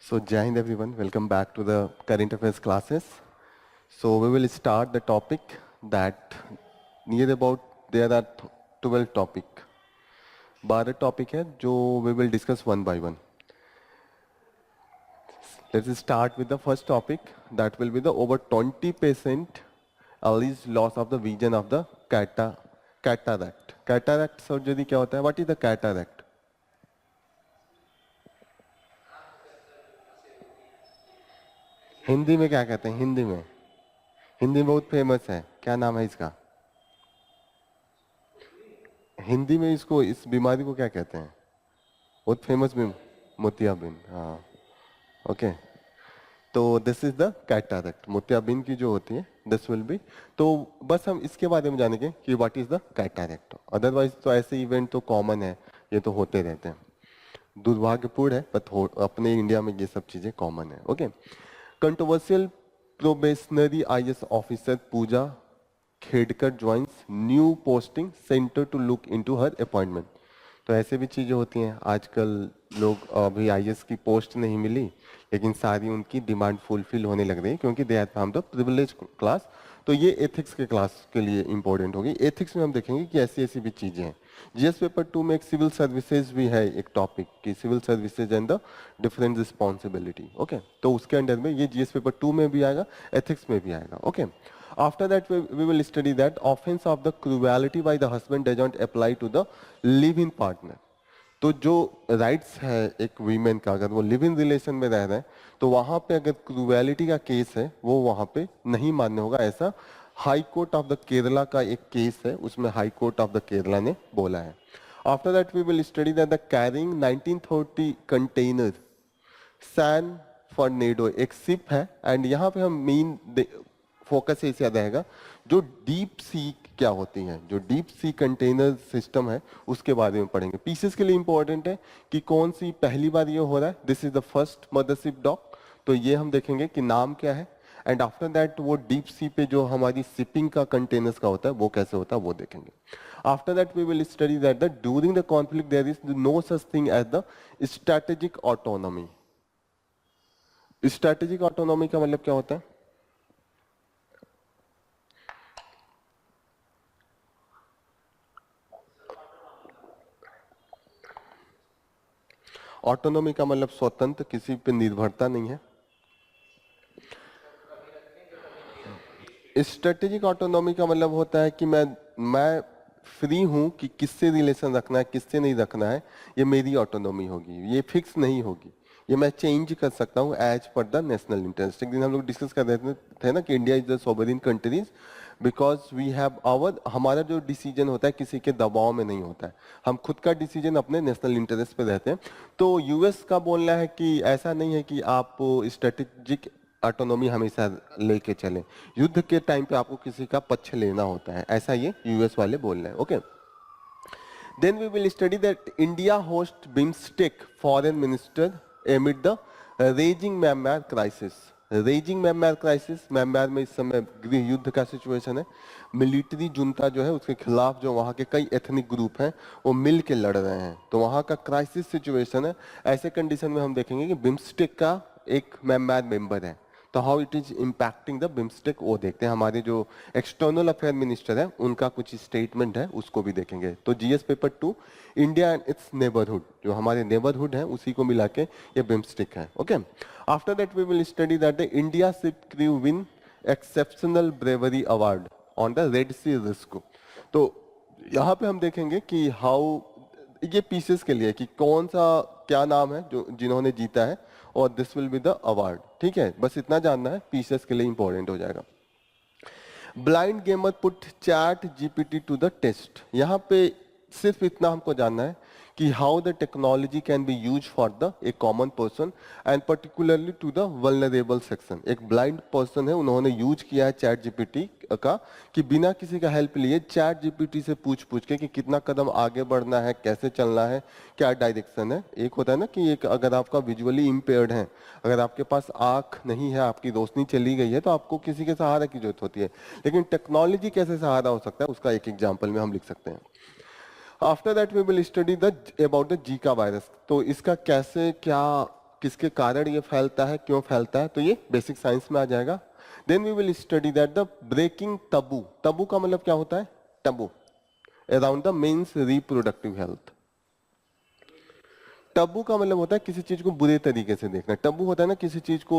So, Jai Hind everyone, welcome back to the current affairs classes. So, we will start the topic that near about there are 12 topic. 12 topic है जो we will discuss one by one. Let's start with the first topic that will be the over 20% alleged loss of the vision of the cataract. Cataract surgery क्या होता है? What is the cataract? Hindi में क्या कहते हैं? हिंदी में बहुत famous है, क्या नाम है इसका? हिंदी में इसको इस बीमारी को क्या कहते हैं? बहुत फेमस भी मोतियाबिंद. हाँ, ओके. तो दिस इज द कैटरैक्ट. मोतियाबिंद की जो होती है दिस विल बी. तो बस हम इसके बारे में जानेंगे कि what is the cataract. Otherwise तो ऐसे इवेंट तो कॉमन है, ये तो होते रहते हैं. दुर्भाग्यपूर्ण है पर अपने इंडिया में ये सब चीजें कॉमन है. Okay. Controversial probationary IAS officer Puja Khedkar joins new posting centre to look into her appointment. तो ऐसे भी चीजें होती हैं आजकल. लोग अभी आईएएस की पोस्ट नहीं मिली लेकिन सारी उनकी डिमांड फुलफिल होने लग रही है क्योंकि they are from the privilege class. तो ये एथिक्स के क्लास के लिए इंपॉर्टेंट होगी. एथिक्स में हम देखेंगे कि ऐसी ऐसी भी चीजें हैं. जीएस पेपर 2 में एक सिविल सर्विसेज भी है, एक टॉपिक की civil services and the different responsibility. Okay. तो उसके अंडर में ये जीएस पेपर 2 में भी आएगा, एथिक्स में भी आएगा. Okay. After that, we will study that offense of the cruelty by the husband does not apply to the live-in partner. तो जो राइट्स है एक वीमेन का, अगर वो लिव इन रिलेशन में रह रहे हैं तो वहां पे अगर क्रूएलिटी का केस है वो वहां पे नहीं मान्य होगा. ऐसा high court of the Kerala का एक केस है, उसमें high court of the Kerala ने बोला है. After that we will study that the carrying 1930 container San Fernando एक शिप है. एंड यहाँ पे हम मेन फोकस ऐसा रहेगा जो डीप सी क्या होती है, जो डीप सी कंटेनर सिस्टम है उसके बारे में पढ़ेंगे. पीसेस के लिए इंपॉर्टेंट है कि कौन सी पहली बार ये हो रहा है. This is the first mothership dock. तो ये हम देखेंगे कि नाम क्या है. एंड आफ्टर दैट वो डीप सी पे जो हमारी शिपिंग का कंटेनर्स का होता है वो कैसे होता है वो देखेंगे. After that we will study that the during the conflict there is no such thing as the strategic autonomy. Strategic autonomy का मतलब क्या होता है? ऑटोनॉमी का मतलब स्वतंत्र, किसी पे निर्भरता नहीं है. स्ट्रेटेजिक ऑटोनॉमी का मतलब होता है कि मैं फ्री हूं कि किससे रिलेशन रखना है किससे नहीं रखना है. ये मेरी ऑटोनॉमी होगी, ये फिक्स नहीं होगी, ये मैं चेंज कर सकता हूं as per the national interest. एक दिन हम लोग डिस्कस कर रहे थे ना कि India is the sovereign countries because we have our. हमारा जो डिसीजन होता है किसी के दबाव में नहीं होता है, हम खुद का डिसीजन अपने नेशनल इंटरेस्ट पे रहते हैं. तो यूएस का बोलना है कि ऐसा नहीं है कि आप स्ट्रेटेजिक ऑटोनॉमी हमेशा लेके चलें, युद्ध के टाइम पे आपको किसी का पक्ष लेना होता है, ऐसा ये यूएस वाले बोल रहे हैं. Okay. Then we will study that India host BIMSTEC foreign minister amid the raging Myanmar crisis. Raging Myanmar crisis, Myanmar में इस समय गृह युद्ध का सिचुएशन है. मिलिट्री जुंता जो है उसके खिलाफ जो वहाँ के कई एथनिक ग्रुप हैं वो मिल के लड़ रहे हैं, तो वहाँ का क्राइसिस सिचुएशन है. ऐसे कंडीशन में हम देखेंगे कि बिम्स्टेक का एक म्यांमार मेंबर है, तो how it is impacting the BIMSTEC वो देखते हैं. हमारे जो एक्सटर्नल अफेयर मिनिस्टर है उनका कुछ स्टेटमेंट है उसको भी देखेंगे. तो GS paper 2 India and it's neighbourhood, जो हमारे नेबरहुड है उसी को मिला के ये बिम्स्टेक है. Okay. After that we will study that the India ship crew win exceptional bravery award on the Red Sea risk. तो यहाँ पे हम देखेंगे कि हाउ ये पीसेस के लिए कि कौन सा क्या नाम है जो जिन्होंने जीता है और this will be the award. ठीक है, बस इतना जानना है, पीसेस के लिए इंपॉर्टेंट हो जाएगा. Blind gamer put ChatGPT to the test. यहाँ पे सिर्फ इतना हमको जानना है कि how the technology can be use for the a common person and particularly to the vulnerable section. एक ब्लाइंड पर्सन है, उन्होंने यूज किया है चैट जीपीटी का कि बिना किसी का हेल्प लिए चैट जीपीटी से पूछ के कि कितना कदम आगे बढ़ना है, कैसे चलना है, क्या डायरेक्शन है. एक होता है ना कि एक अगर आपका विजुअली इम्पेयर्ड है, अगर आपके पास आंख नहीं है, आपकी रोशनी चली गई है, तो आपको किसी के सहारे की जरूरत होती है. लेकिन टेक्नोलॉजी कैसे सहारा हो सकता है उसका एक एग्जाम्पल में हम लिख सकते हैं. After that we will study the about the Zika virus. तो इसका कैसे क्या किसके कारण ये फैलता है, क्यों फैलता है, तो ये बेसिक साइंस में आ जाएगा। Then we will study that the breaking taboo, taboo का मतलब क्या होता है, taboo around the men's reproductive health. Taboo का मतलब होता है किसी चीज को बुरे तरीके से देखना। टबू होता है ना किसी चीज को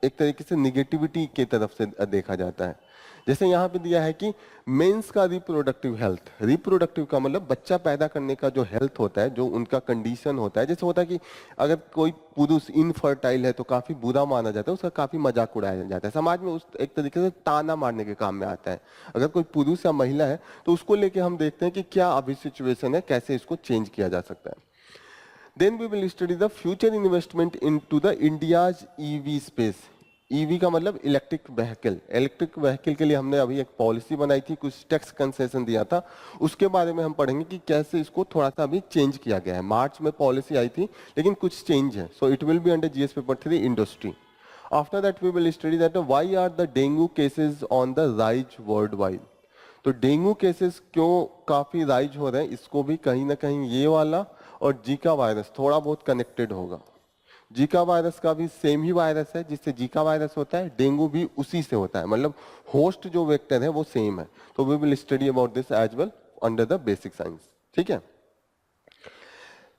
एक तरीके से निगेटिविटी के तरफ से देखा जाता है। जैसे यहाँ पे दिया है कि मेंस का रिप्रोडक्टिव हेल्थ, रिप्रोडक्टिव का मतलब बच्चा पैदा करने का जो हेल्थ होता है, जो उनका कंडीशन होता है। जैसे होता है कि अगर कोई पुरुष इनफर्टाइल है तो काफी बुरा माना जाता है, उसका काफी मजाक उड़ाया जाता है समाज में, उस एक तरीके से ताना मारने के काम में आता है। अगर कोई पुरुष या महिला है तो उसको लेके हम देखते हैं कि क्या अभी सिचुएशन है, कैसे इसको चेंज किया जा सकता है। Then we will study the future investment into the India's EV space. EV का मतलब इलेक्ट्रिक व्हीकल। इलेक्ट्रिक व्हीकल के लिए हमने अभी एक पॉलिसी बनाई थी, कुछ टैक्स कंसेशन दिया था, उसके बारे में हम पढ़ेंगे कि कैसे इसको थोड़ा सा अभी चेंज किया गया है। मार्च में पॉलिसी आई थी लेकिन कुछ चेंज है। So it will be under GS paper 3 industry. After that we will study that why are the dengue cases on the rise worldwide. तो डेंगू केसेस क्यों काफी राइज हो रहे हैं, इसको भी कहीं ना कहीं ये वाला और जीका वायरस थोड़ा बहुत कनेक्टेड होगा। जीका वायरस का भी सेम ही वायरस है जिससे जीका वायरस होता है, डेंगू भी उसी से होता है, मतलब होस्ट जो वेक्टर है वो सेम है। तो we will study about this as well under the basic science. ठीक है,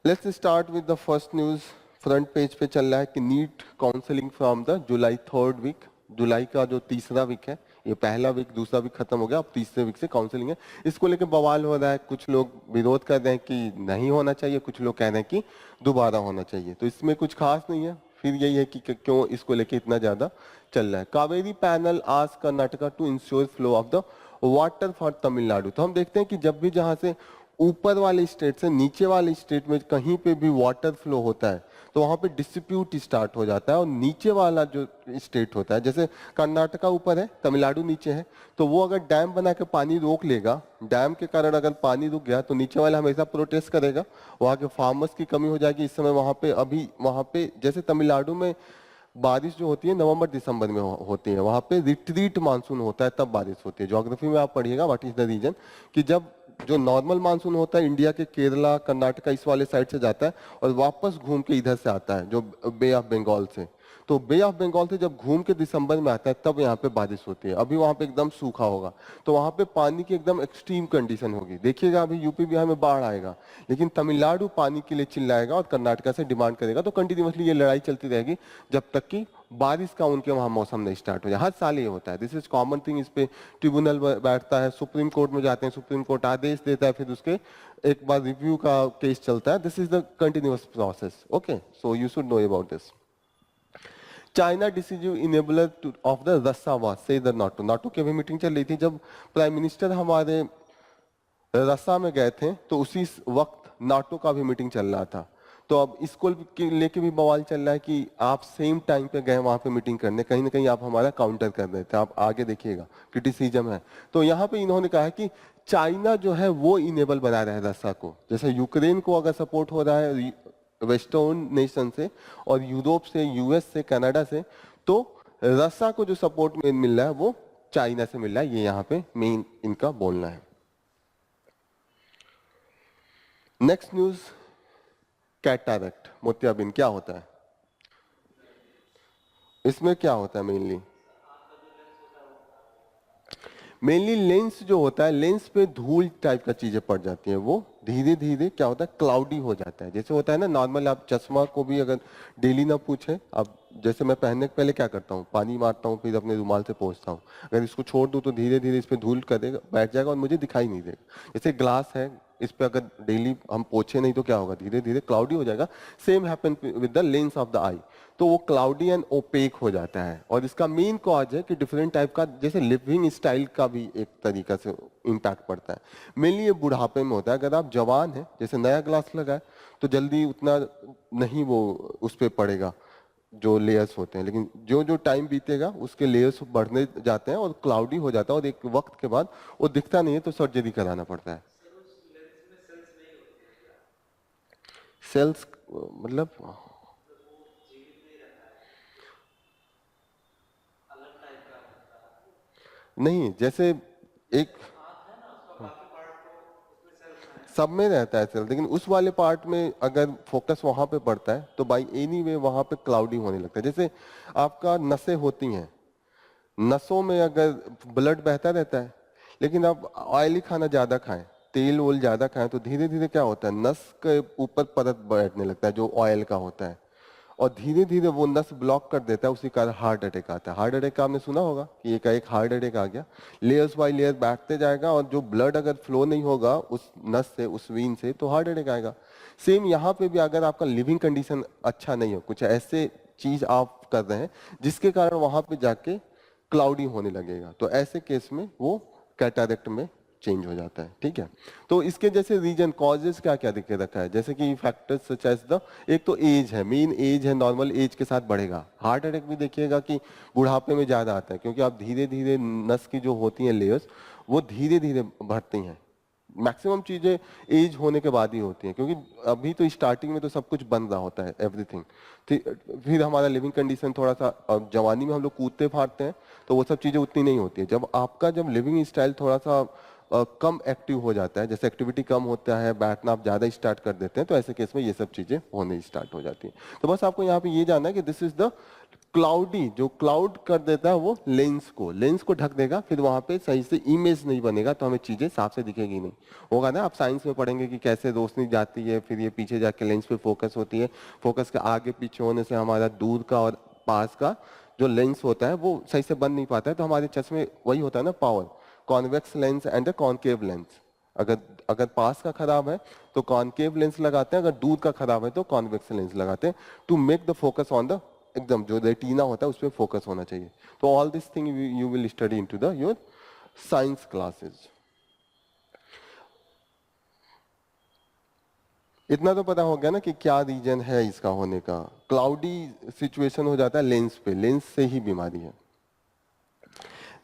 let's start with the first news. Front page पे चल रहा है कि NEET counselling from the July 3rd week, जुलाई का जो तीसरा वीक है, ये पहला वीक दूसरा वीक खत्म हो गया, अब तीसरे वीक से काउंसलिंग है। इसको लेकर बवाल हो रहा है, कुछ लोग विरोध कर रहे हैं कि नहीं होना चाहिए, कुछ लोग कह रहे हैं कि दोबारा होना चाहिए। तो इसमें कुछ खास नहीं है, फिर यही है कि क्यों इसको लेके इतना ज्यादा चल रहा है। Kaveri panel ask Karnataka to ensure flow of the water for Tamil Nadu. तो हम देखते हैं कि जब भी जहां से ऊपर वाले स्टेट से नीचे वाले स्टेट में कहीं पे भी वाटर फ्लो होता है तो वहां पे डिस्प्यूट स्टार्ट हो जाता है, और नीचे वाला जो स्टेट होता है, जैसे कर्नाटका ऊपर है, तमिलनाडु नीचे है, तो वो अगर डैम बना के पानी रोक लेगा, डैम के कारण अगर पानी रुक गया तो नीचे वाला हमेशा प्रोटेस्ट करेगा, वहां के फार्मर्स की कमी हो जाएगी। इस समय वहां पे अभी वहां पे जैसे तमिलनाडु में बारिश जो होती है नवंबर दिसंबर में होती है, वहां पे रिट्रीट मानसून होता है तब बारिश होती है। ज्योग्राफी में आप पढ़िएगा व्हाट इज द रीजन, कि जब जो नॉर्मल मानसून होता है इंडिया के केरला कर्नाटका इस वाले साइड से जाता है और वापस घूम के इधर से आता है जो बे ऑफ बंगाल से, तो बे ऑफ बंगाल से जब घूम के दिसंबर में आता है तब यहाँ पे बारिश होती है। अभी वहां पे एकदम सूखा होगा, तो वहां पे पानी की एकदम एक्सट्रीम कंडीशन होगी। देखिएगा अभी यूपी बिहार में बाढ़ आएगा, लेकिन तमिलनाडु पानी के लिए चिल्लाएगा और कर्नाटका से डिमांड करेगा। तो कंटिन्यूसली ये लड़ाई चलती रहेगी जब तक कि बारिश का उनके वहां मौसम नहीं स्टार्ट हो जाए। हर साल ये होता है, दिस इज कॉमन थिंग। इस पे ट्रिब्यूनल बैठता है, सुप्रीम कोर्ट में जाते हैं, सुप्रीम कोर्ट आदेश देता है, फिर उसके एक बार रिव्यू का केस चलता है। This is the continuous process. Okay, so you should know about this. China decision enabler of the रसावा से द नाटो। नाटो की अभी मीटिंग चल रही थी, जब प्राइम मिनिस्टर हमारे रसा में गए थे तो उसी वक्त नाटो का भी मीटिंग चल रहा था। तो अब इसको लेके भी बवाल चल रहा है कि आप सेम टाइम पे गए वहां पे मीटिंग करने, कहीं ना कहीं आप हमारा काउंटर कर रहे थे। आप आगे देखिएगा, क्रिटिसिज्म है। तो यहाँ पे इन्होंने कहा है कि चाइना जो है वो इनेबल बना रहा है रसा को। जैसे यूक्रेन को अगर सपोर्ट हो रहा है वेस्टर्न नेशन से और यूरोप से, यूएस से, कनाडा से, तो रसा को जो सपोर्ट मिल रहा है वो चाइना से मिल रहा है। ये यहाँ पे मेन इनका बोलना है। नेक्स्ट न्यूज, कैटरैक्ट, मोतियाबिंद क्या होता है, इसमें क्या होता है मेनली? मेनली लेंस जो होता है, लेंस पे धूल टाइप का चीजें पड़ जाती हैं, वो धीरे धीरे क्या होता है क्लाउडी हो जाता है। जैसे होता है ना नॉर्मल, आप चश्मा को भी अगर डेली ना पूछे, अब जैसे मैं पहनने के पहले क्या करता हूँ, पानी मारता हूँ, फिर अपने रुमाल से पोंछता हूँ। अगर इसको छोड़ दूँ तो धीरे धीरे इस पे धूल करेगा, बैठ जाएगा और मुझे दिखाई नहीं देगा। जैसे ग्लास है, इस पे अगर डेली हम पोछे नहीं तो क्या होगा, धीरे धीरे क्लाउडी हो जाएगा। Same happen with the lens of the eye, तो वो क्लाउडी एंड ओपेक हो जाता है। और इसका मेन कॉज है कि डिफरेंट टाइप का, जैसे लिविंग स्टाइल का भी एक तरीका से इम्पैक्ट पड़ता है। मेनली ये बुढ़ापे में होता है। अगर आप जवान हैं, जैसे नया ग्लास लगाए तो जल्दी उतना नहीं वो उस पर पड़ेगा जो लेयर्स होते हैं, लेकिन जो जो टाइम बीतेगा उसके लेयर्स बढ़ने जाते हैं और क्लाउडी हो जाता है, और एक वक्त के बाद वो दिखता नहीं है तो सर्जरी कराना पड़ता है। सेल्स मतलब नहीं, जैसे एक सब में रहता है सेल, लेकिन उस वाले पार्ट में अगर फोकस वहां पे पड़ता है तो बाई एनी वे वहां पे क्लाउडी होने लगता है। जैसे आपका नसें होती हैं, नसों में अगर ब्लड बहता रहता है, लेकिन आप ऑयली खाना ज्यादा खाएं, तेल वोल ज्यादा खाएं, तो धीरे धीरे क्या होता है, नस के ऊपर परत बैठने लगता है जो ऑयल का होता है, और धीरे धीरे वो नस ब्लॉक कर देता है, उसी कारण हार्ट अटैक आता है। हार्ट अटैक का आपने सुना होगा कि एक हार्ट अटैक आ गया, लेयर्स बाय लेयर बैठते जाएगा, और जो ब्लड अगर फ्लो नहीं होगा उस नस से, उस वीन से, तो हार्ट अटैक आएगा। सेम यहाँ पे भी अगर आपका लिविंग कंडीशन अच्छा नहीं हो, कुछ ऐसे चीज आप कर रहे हैं जिसके कारण वहां पे जाके क्लाउडी होने लगेगा, तो ऐसे केस में वो कैटारेक्ट में चेंज हो जाता है। ठीक है, तो इसके जैसे रीजन कॉजेस क्या क्या दिखे रखा है, जैसे कि फैक्टर्स सच एज द, एक तो एज है, मेन एज है, नॉर्मल एज के साथ बढ़ेगा। हार्ट अटैक भी देखिएगा कि बुढ़ापे में ज्यादा आता है, क्योंकि आप धीरे धीरे नस की जो होती हैं लेयर्स, वो धीरे धीरे बढ़ती हैं। मैक्सिमम चीजें एज होने के बाद ही होती हैं, क्योंकि अभी तो स्टार्टिंग में तो सब कुछ बन रहा होता है, एवरीथिंग। फिर हमारा लिविंग कंडीशन थोड़ा सा, जवानी में हम लोग कूदते फाड़ते हैं तो वो सब चीजें उतनी नहीं होती है। जब आपका लिविंग स्टाइल थोड़ा सा कम एक्टिव हो जाता है, जैसे एक्टिविटी कम होता है, बैठना आप ज्यादा स्टार्ट कर देते हैं, तो ऐसे केस में ये सब चीजें होने स्टार्ट हो जाती हैं। तो बस आपको यहाँ पे ये जानना है कि दिस इज द क्लाउडी, जो क्लाउड कर देता है वो लेंस को ढक देगा, फिर वहां पे सही से इमेज नहीं बनेगा, तो हमें चीजें साफ से दिखेगी नहीं। होगा ना, आप साइंस में पढ़ेंगे कि कैसे रोशनी जाती है, फिर ये पीछे जाके लेंस पे फोकस होती है, फोकस के आगे पीछे होने से हमारा दूर का और पास का जो लेंस होता है वो सही से बन नहीं पाता है, तो हमारे चश्मे वही होता है ना, power, convex lens and concave lens. अगर अगर पास का खराब है तो कॉनकेव लेंस लगाते हैं, अगर दूर का खराब है तो कॉन्वेक्स लेंस लगाते हैं, to make the focus on the, एकदम जो रेटिना होता है उस पर फोकस होना चाहिए। तो all this thing you will study into the your science classes. इतना तो पता हो गया ना कि क्या रीजन है इसका होने का। क्लाउडी सिचुएशन हो जाता है लेंस पे, लेंस से ही बीमारी है।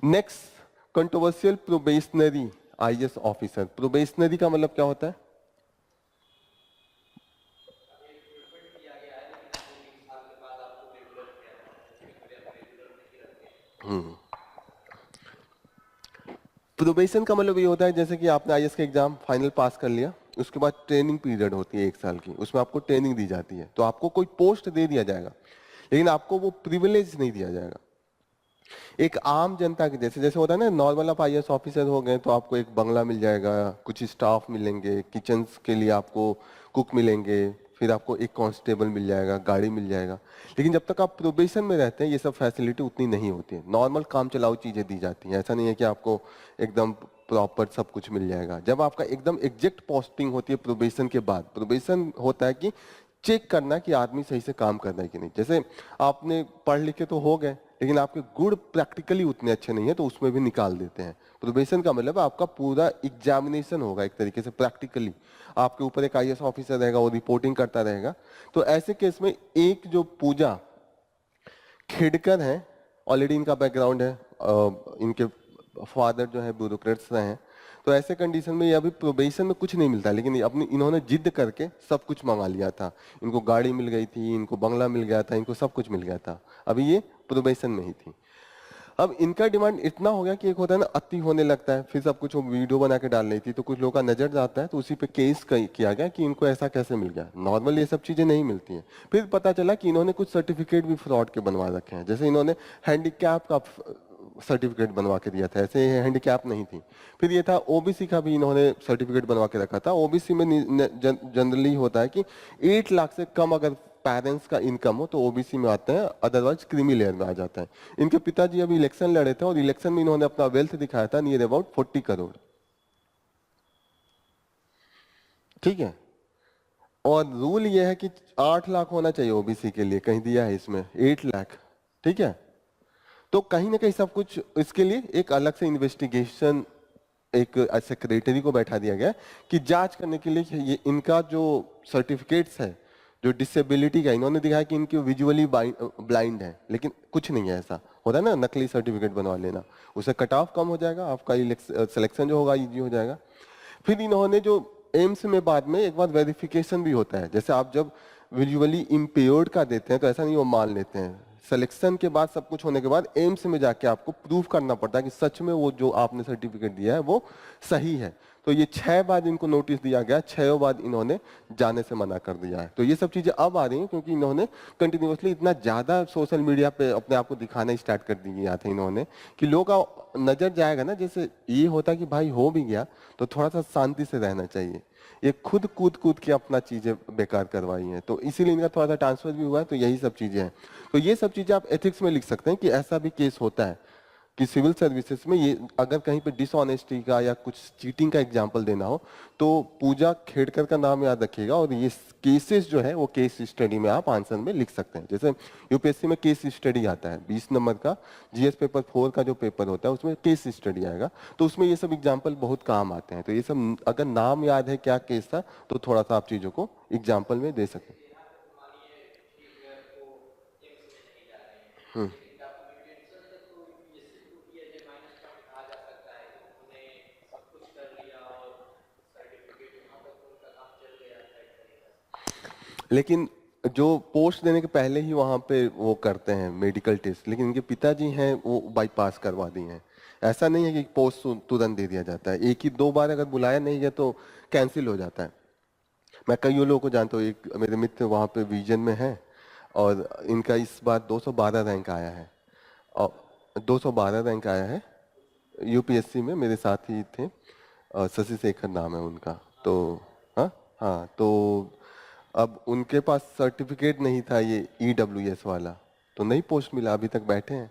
Next, controversial probationary IAS officer. Probationary का मतलब क्या होता है? प्रोबेशन का मतलब ये होता है जैसे कि आपने आईएएस का एग्जाम फाइनल पास कर लिया, उसके बाद ट्रेनिंग पीरियड होती है 1 साल की, उसमें आपको ट्रेनिंग दी जाती है, तो आपको कोई पोस्ट दे दिया जाएगा, लेकिन आपको वो प्रिविलेज नहीं दिया जाएगा। एक आम जनता के जैसे जैसे होता है ना, नॉर्मल आप आईएएस ऑफिसर हो गए तो आपको एक बंगला मिल जाएगा, कुछ स्टाफ मिलेंगे, किचन के लिए आपको कुक मिलेंगे, फिर आपको एक कांस्टेबल मिल जाएगा, गाड़ी मिल जाएगा। लेकिन जब तक आप प्रोबेशन में रहते हैं ये सब फैसिलिटी उतनी नहीं होती है, नॉर्मल काम चलाऊ चीजें दी जाती हैं। ऐसा नहीं है कि आपको एकदम प्रॉपर सब कुछ मिल जाएगा। जब आपका एकदम एग्जैक्ट पोस्टिंग होती है प्रोबेशन के बाद, प्रोबेशन होता है कि चेक करना कि आदमी सही से काम कर रहा है कि नहीं। जैसे आपने पढ़ लिखे तो हो गए, लेकिन आपके गुण प्रैक्टिकली उतने अच्छे नहीं है तो उसमें भी निकाल देते हैं। प्रोबेशन का मतलब आपका पूरा एग्जामिनेशन होगा एक तरीके से प्रैक्टिकली, आपके ऊपर एक आईएएस ऑफिसर रहेगा, वो रिपोर्टिंग करता रहेगा। तो ऐसे केस में एक जो पूजा खेड़कर है, ऑलरेडी इनका बैकग्राउंड है, इनके फादर जो है ब्यूरोक्रेट्स रहे हैं, तो ऐसे कंडीशन में ये अभी प्रोबेशन में कुछ नहीं मिलता, लेकिन अपनी इन्होंने जिद करके सब कुछ मंगा लिया था। इनको गाड़ी मिल गई थी, इनको बंगला मिल गया था, इनको सब कुछ मिल गया था, अभी ये प्रोबेशन में ही थी। अब इनका डिमांड इतना हो गया कि एक होता है ना अति होने लगता है, फिर सब कुछ वो वीडियो बना के डाल रही थी, तो कुछ लोगों का नजर जाता है, तो उसी पे केस किया गया कि इनको ऐसा कैसे मिल गया। नॉर्मल ये सब चीजें नहीं मिलती हैं। फिर पता चला कि इन्होंने कुछ सर्टिफिकेट भी फ्रॉड के बनवा रखे हैं, जैसे इन्होंने हैंडीकैप का सर्टिफिकेट बनवा के दिया था, ऐसे हैंडीकैप नहीं थी। फिर ये था ओबीसी का भी इन्होंने सर्टिफिकेट बनवा के रखा था। ओबीसी में जनरली होता है कि 8 लाख से कम अगर पेरेंट्स का इनकम हो तो ओबीसी में आते हैं, अदरवाइज क्रीमी लेयर में आ जाता है। इनके पिताजी अभी इलेक्शन लड़े थे और इलेक्शन में इन्होंने अपना वेल्थ दिखाया था नियर अबाउट 40 करोड़। ठीक है, और रूल ये है कि 8 लाख होना चाहिए ओबीसी के लिए, कहीं दिया है इसमें 8 लाख। ठीक है, तो कहीं ना कहीं सब कुछ इसके लिए एक अलग से इन्वेस्टिगेशन, एक सेक्रेटरी को बैठा दिया गया कि जांच करने के लिए ये इनका जो सर्टिफिकेट्स है, जो डिसेबिलिटी का, इन्होंने दिखाया कि इनके विजुअली ब्लाइंड है, लेकिन कुछ नहीं है। ऐसा होता है ना नकली सर्टिफिकेट बनवा लेना, उससे कट ऑफ कम हो जाएगा, आपका सिलेक्शन जो होगा इजी हो जाएगा। फिर इन्होंने जो एम्स में बाद में एक बार वेरिफिकेशन भी होता है, जैसे आप जब विजुअली इम्पेयर्ड का देते हैं तो ऐसा नहीं वो मान लेते हैं, सिलेक्शन के बाद सब कुछ होने के बाद एम्स में जाके आपको प्रूफ करना पड़ता है कि सच में वो जो आपने सर्टिफिकेट दिया है वो सही है। तो ये 6 बार इनको नोटिस दिया गया, 6 बार इन्होंने जाने से मना कर दिया है। तो ये सब चीजें अब आ रही हैं क्योंकि इन्होंने कंटिन्यूअसली इतना ज्यादा सोशल मीडिया पे अपने आप को दिखाना स्टार्ट कर दिया था इन्होंने कि लोगों का नजर जाएगा ना, जैसे ये होता कि भाई हो भी गया तो थोड़ा सा शांति से रहना चाहिए। ये खुद कूद कूद के अपना चीजें बेकार करवाई हैं, तो इसीलिए इनका थोड़ा सा ट्रांसफर भी हुआ है। तो यही सब चीजें हैं। तो ये सब चीजें आप एथिक्स में लिख सकते हैं कि ऐसा भी केस होता है कि सिविल सर्विसेज में ये अगर कहीं पे डिसऑनेस्टी का या कुछ चीटिंग का एग्जांपल देना हो तो पूजा खेड़कर का नाम याद रखिएगा, और ये केसेस जो है वो केस स्टडी में आप आंसर में लिख सकते हैं। जैसे यूपीएससी में केस स्टडी आता है 20 नंबर का, जीएस पेपर 4 का जो पेपर होता है उसमें केस स्टडी आएगा, तो उसमें ये सब एग्जाम्पल बहुत काम आते हैं। तो ये सब अगर नाम याद है क्या केस था तो थोड़ा सा आप चीजों को एग्जाम्पल में दे सकते हैं। लेकिन जो पोस्ट देने के पहले ही वहां पे वो करते हैं मेडिकल टेस्ट, लेकिन इनके पिताजी हैं वो बाईपास करवा दिए हैं। ऐसा नहीं है कि पोस्ट तुरंत दे दिया जाता है, एक ही 2 बार अगर बुलाया नहीं गया तो कैंसिल हो जाता है। मैं कई लोगों को जानता हूँ, एक मेरे मित्र वहाँ पे विजन में है और इनका इस बार 212 रैंक आया है, और 212 रैंक आया है यूपीएससी में। मेरे साथ ही थे, शशि शेखर नाम है उनका। तो हाँ हाँ, तो अब उनके पास सर्टिफिकेट नहीं था ये ईडब्ल्यूएस वाला, तो नहीं पोस्ट मिला, अभी तक बैठे हैं।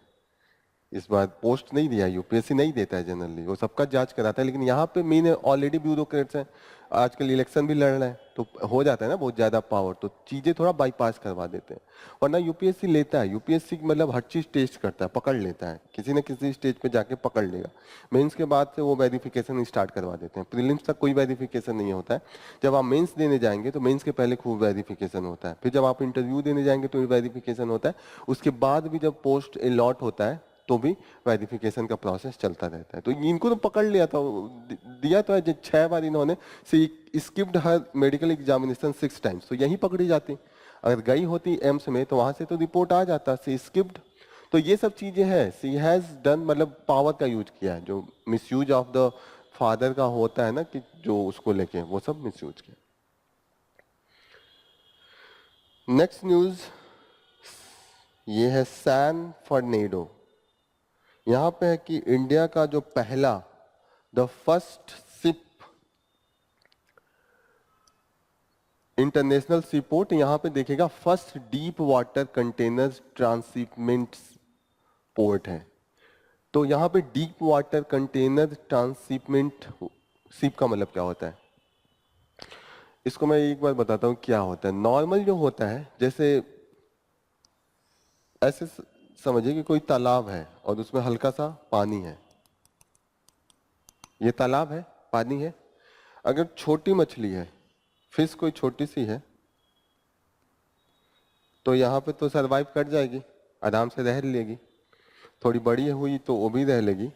इस बार पोस्ट नहीं दिया, यूपीएससी नहीं देता है जनरली, वो सबका जांच कराता है। लेकिन यहाँ पे मेन ऑलरेडी ब्यूरोक्रेट्स हैं, आजकल इलेक्शन भी लड़ रहे हैं, तो हो जाता है ना बहुत ज्यादा पावर, तो चीजें थोड़ा बाईपास करवा देते हैं। वरना यूपीएससी लेता है, यूपीएससी मतलब हर चीज टेस्ट करता है, पकड़ लेता है, किसी न किसी स्टेज पे जाके पकड़ लेगा। मेंस के बाद से वो वेरिफिकेशन स्टार्ट करवा देते हैं, प्रीलिम्स तक कोई वेरिफिकेशन नहीं होता है। जब आप मेंस देने जाएंगे तो मेंस के पहले खूब वेरिफिकेशन होता है, फिर जब आप इंटरव्यू देने जाएंगे तो वेरिफिकेशन होता है, उसके बाद भी जब पोस्ट अलॉट होता है तो भी वेरिफिकेशन का प्रोसेस चलता रहता है। तो इनको तो पकड़ लिया था, दिया तो है 6 बार इन्होंने स्किप्ड हर मेडिकल एग्जामिनेशन 6 टाइम्स, तो यही पकड़ी जाती। अगर गई होती एम्स में तो वहां से तो रिपोर्ट आ जाता सी स्किप्ड। तो ये सब चीजें हैं, सी हैज डन मतलब पावर का यूज किया है, जो मिसयूज ऑफ द फादर का होता है ना कि जो उसको लेके वो सब मिसयूज किया। नेक्स्ट न्यूज ये है सैन फर्नेडो। यहाँ पे है कि इंडिया का जो पहला the first ship international sea port, यहाँ पे देखिएगा first deep water container transshipment port है। तो यहाँ पे deep water container transshipment ship का मतलब क्या होता है, इसको मैं एक बार बताता हूँ क्या होता है। नॉर्मल जो होता है, जैसे ऐसे समझिए कि कोई तालाब है और उसमें हल्का सा पानी है, ये तालाब है, पानी है। अगर छोटी मछली है, फिश कोई छोटी सी है, तो यहाँ पे तो सरवाइव कर जाएगी, आराम से रह लेगी। थोड़ी बड़ी हुई तो वो भी रह लेगी।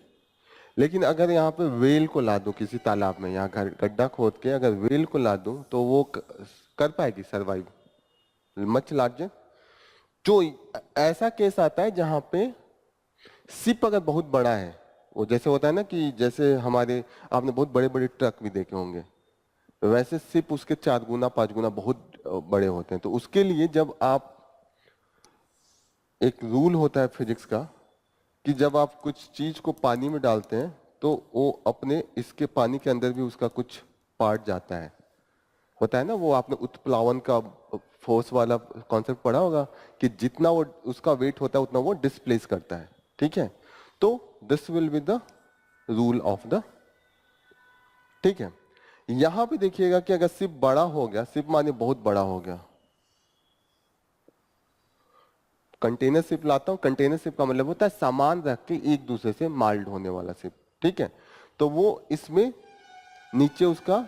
लेकिन अगर यहाँ पे वेल को ला दूं किसी तालाब में, यहाँ घर गड्ढा खोद के अगर वेल को ला दूं तो वो कर पाएगी सरवाइव, मच लार्जर। जो ऐसा केस आता है जहां पे शिप अगर बहुत बड़ा है, वो जैसे होता है ना कि जैसे हमारे आपने बहुत बड़े बड़े ट्रक भी देखे होंगे, वैसे शिप उसके 4 गुना 5 गुना बहुत बड़े होते हैं। तो उसके लिए जब आप, एक रूल होता है फिजिक्स का कि जब आप कुछ चीज को पानी में डालते हैं तो वो अपने इसके पानी के अंदर भी उसका कुछ पार्ट जाता है, होता है ना। वो आपने उत्प्लावन का फोर्स वाला कॉन्सेप्ट पढ़ा होगा कि जितना वो उसका वेट होता है उतना वो डिस्प्लेस करता है, ठीक है। तो this will be the rule of the, ठीक है। यहां पे देखिएगा कि अगर शिप बड़ा हो गया, शिप माने बहुत बड़ा हो गया, कंटेनर शिप लाता हूं, कंटेनर शिप का मतलब होता है सामान रख के एक दूसरे से माल ढोने वाला शिप, ठीक है। तो वो इसमें नीचे उसका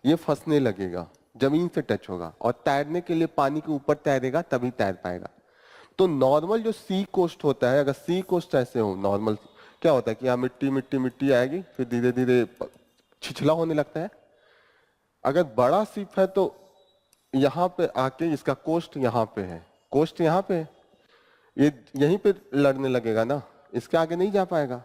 ये फंसने लगेगा, जमीन से टच होगा, और तैरने के लिए पानी के ऊपर तैरेगा तभी तैर पाएगा। तो नॉर्मल जो सी कोस्ट होता है, अगर सी कोस्ट ऐसे हो नॉर्मल, क्या होता है कि यहाँ मिट्टी मिट्टी मिट्टी आएगी, फिर धीरे धीरे छिछला होने लगता है। अगर बड़ा शिप है तो यहाँ पे आके इसका कोस्ट यहाँ पे है, कोस्ट यहाँ पे है, ये यहीं पे लड़ने लगेगा ना, इसके आगे नहीं जा पाएगा।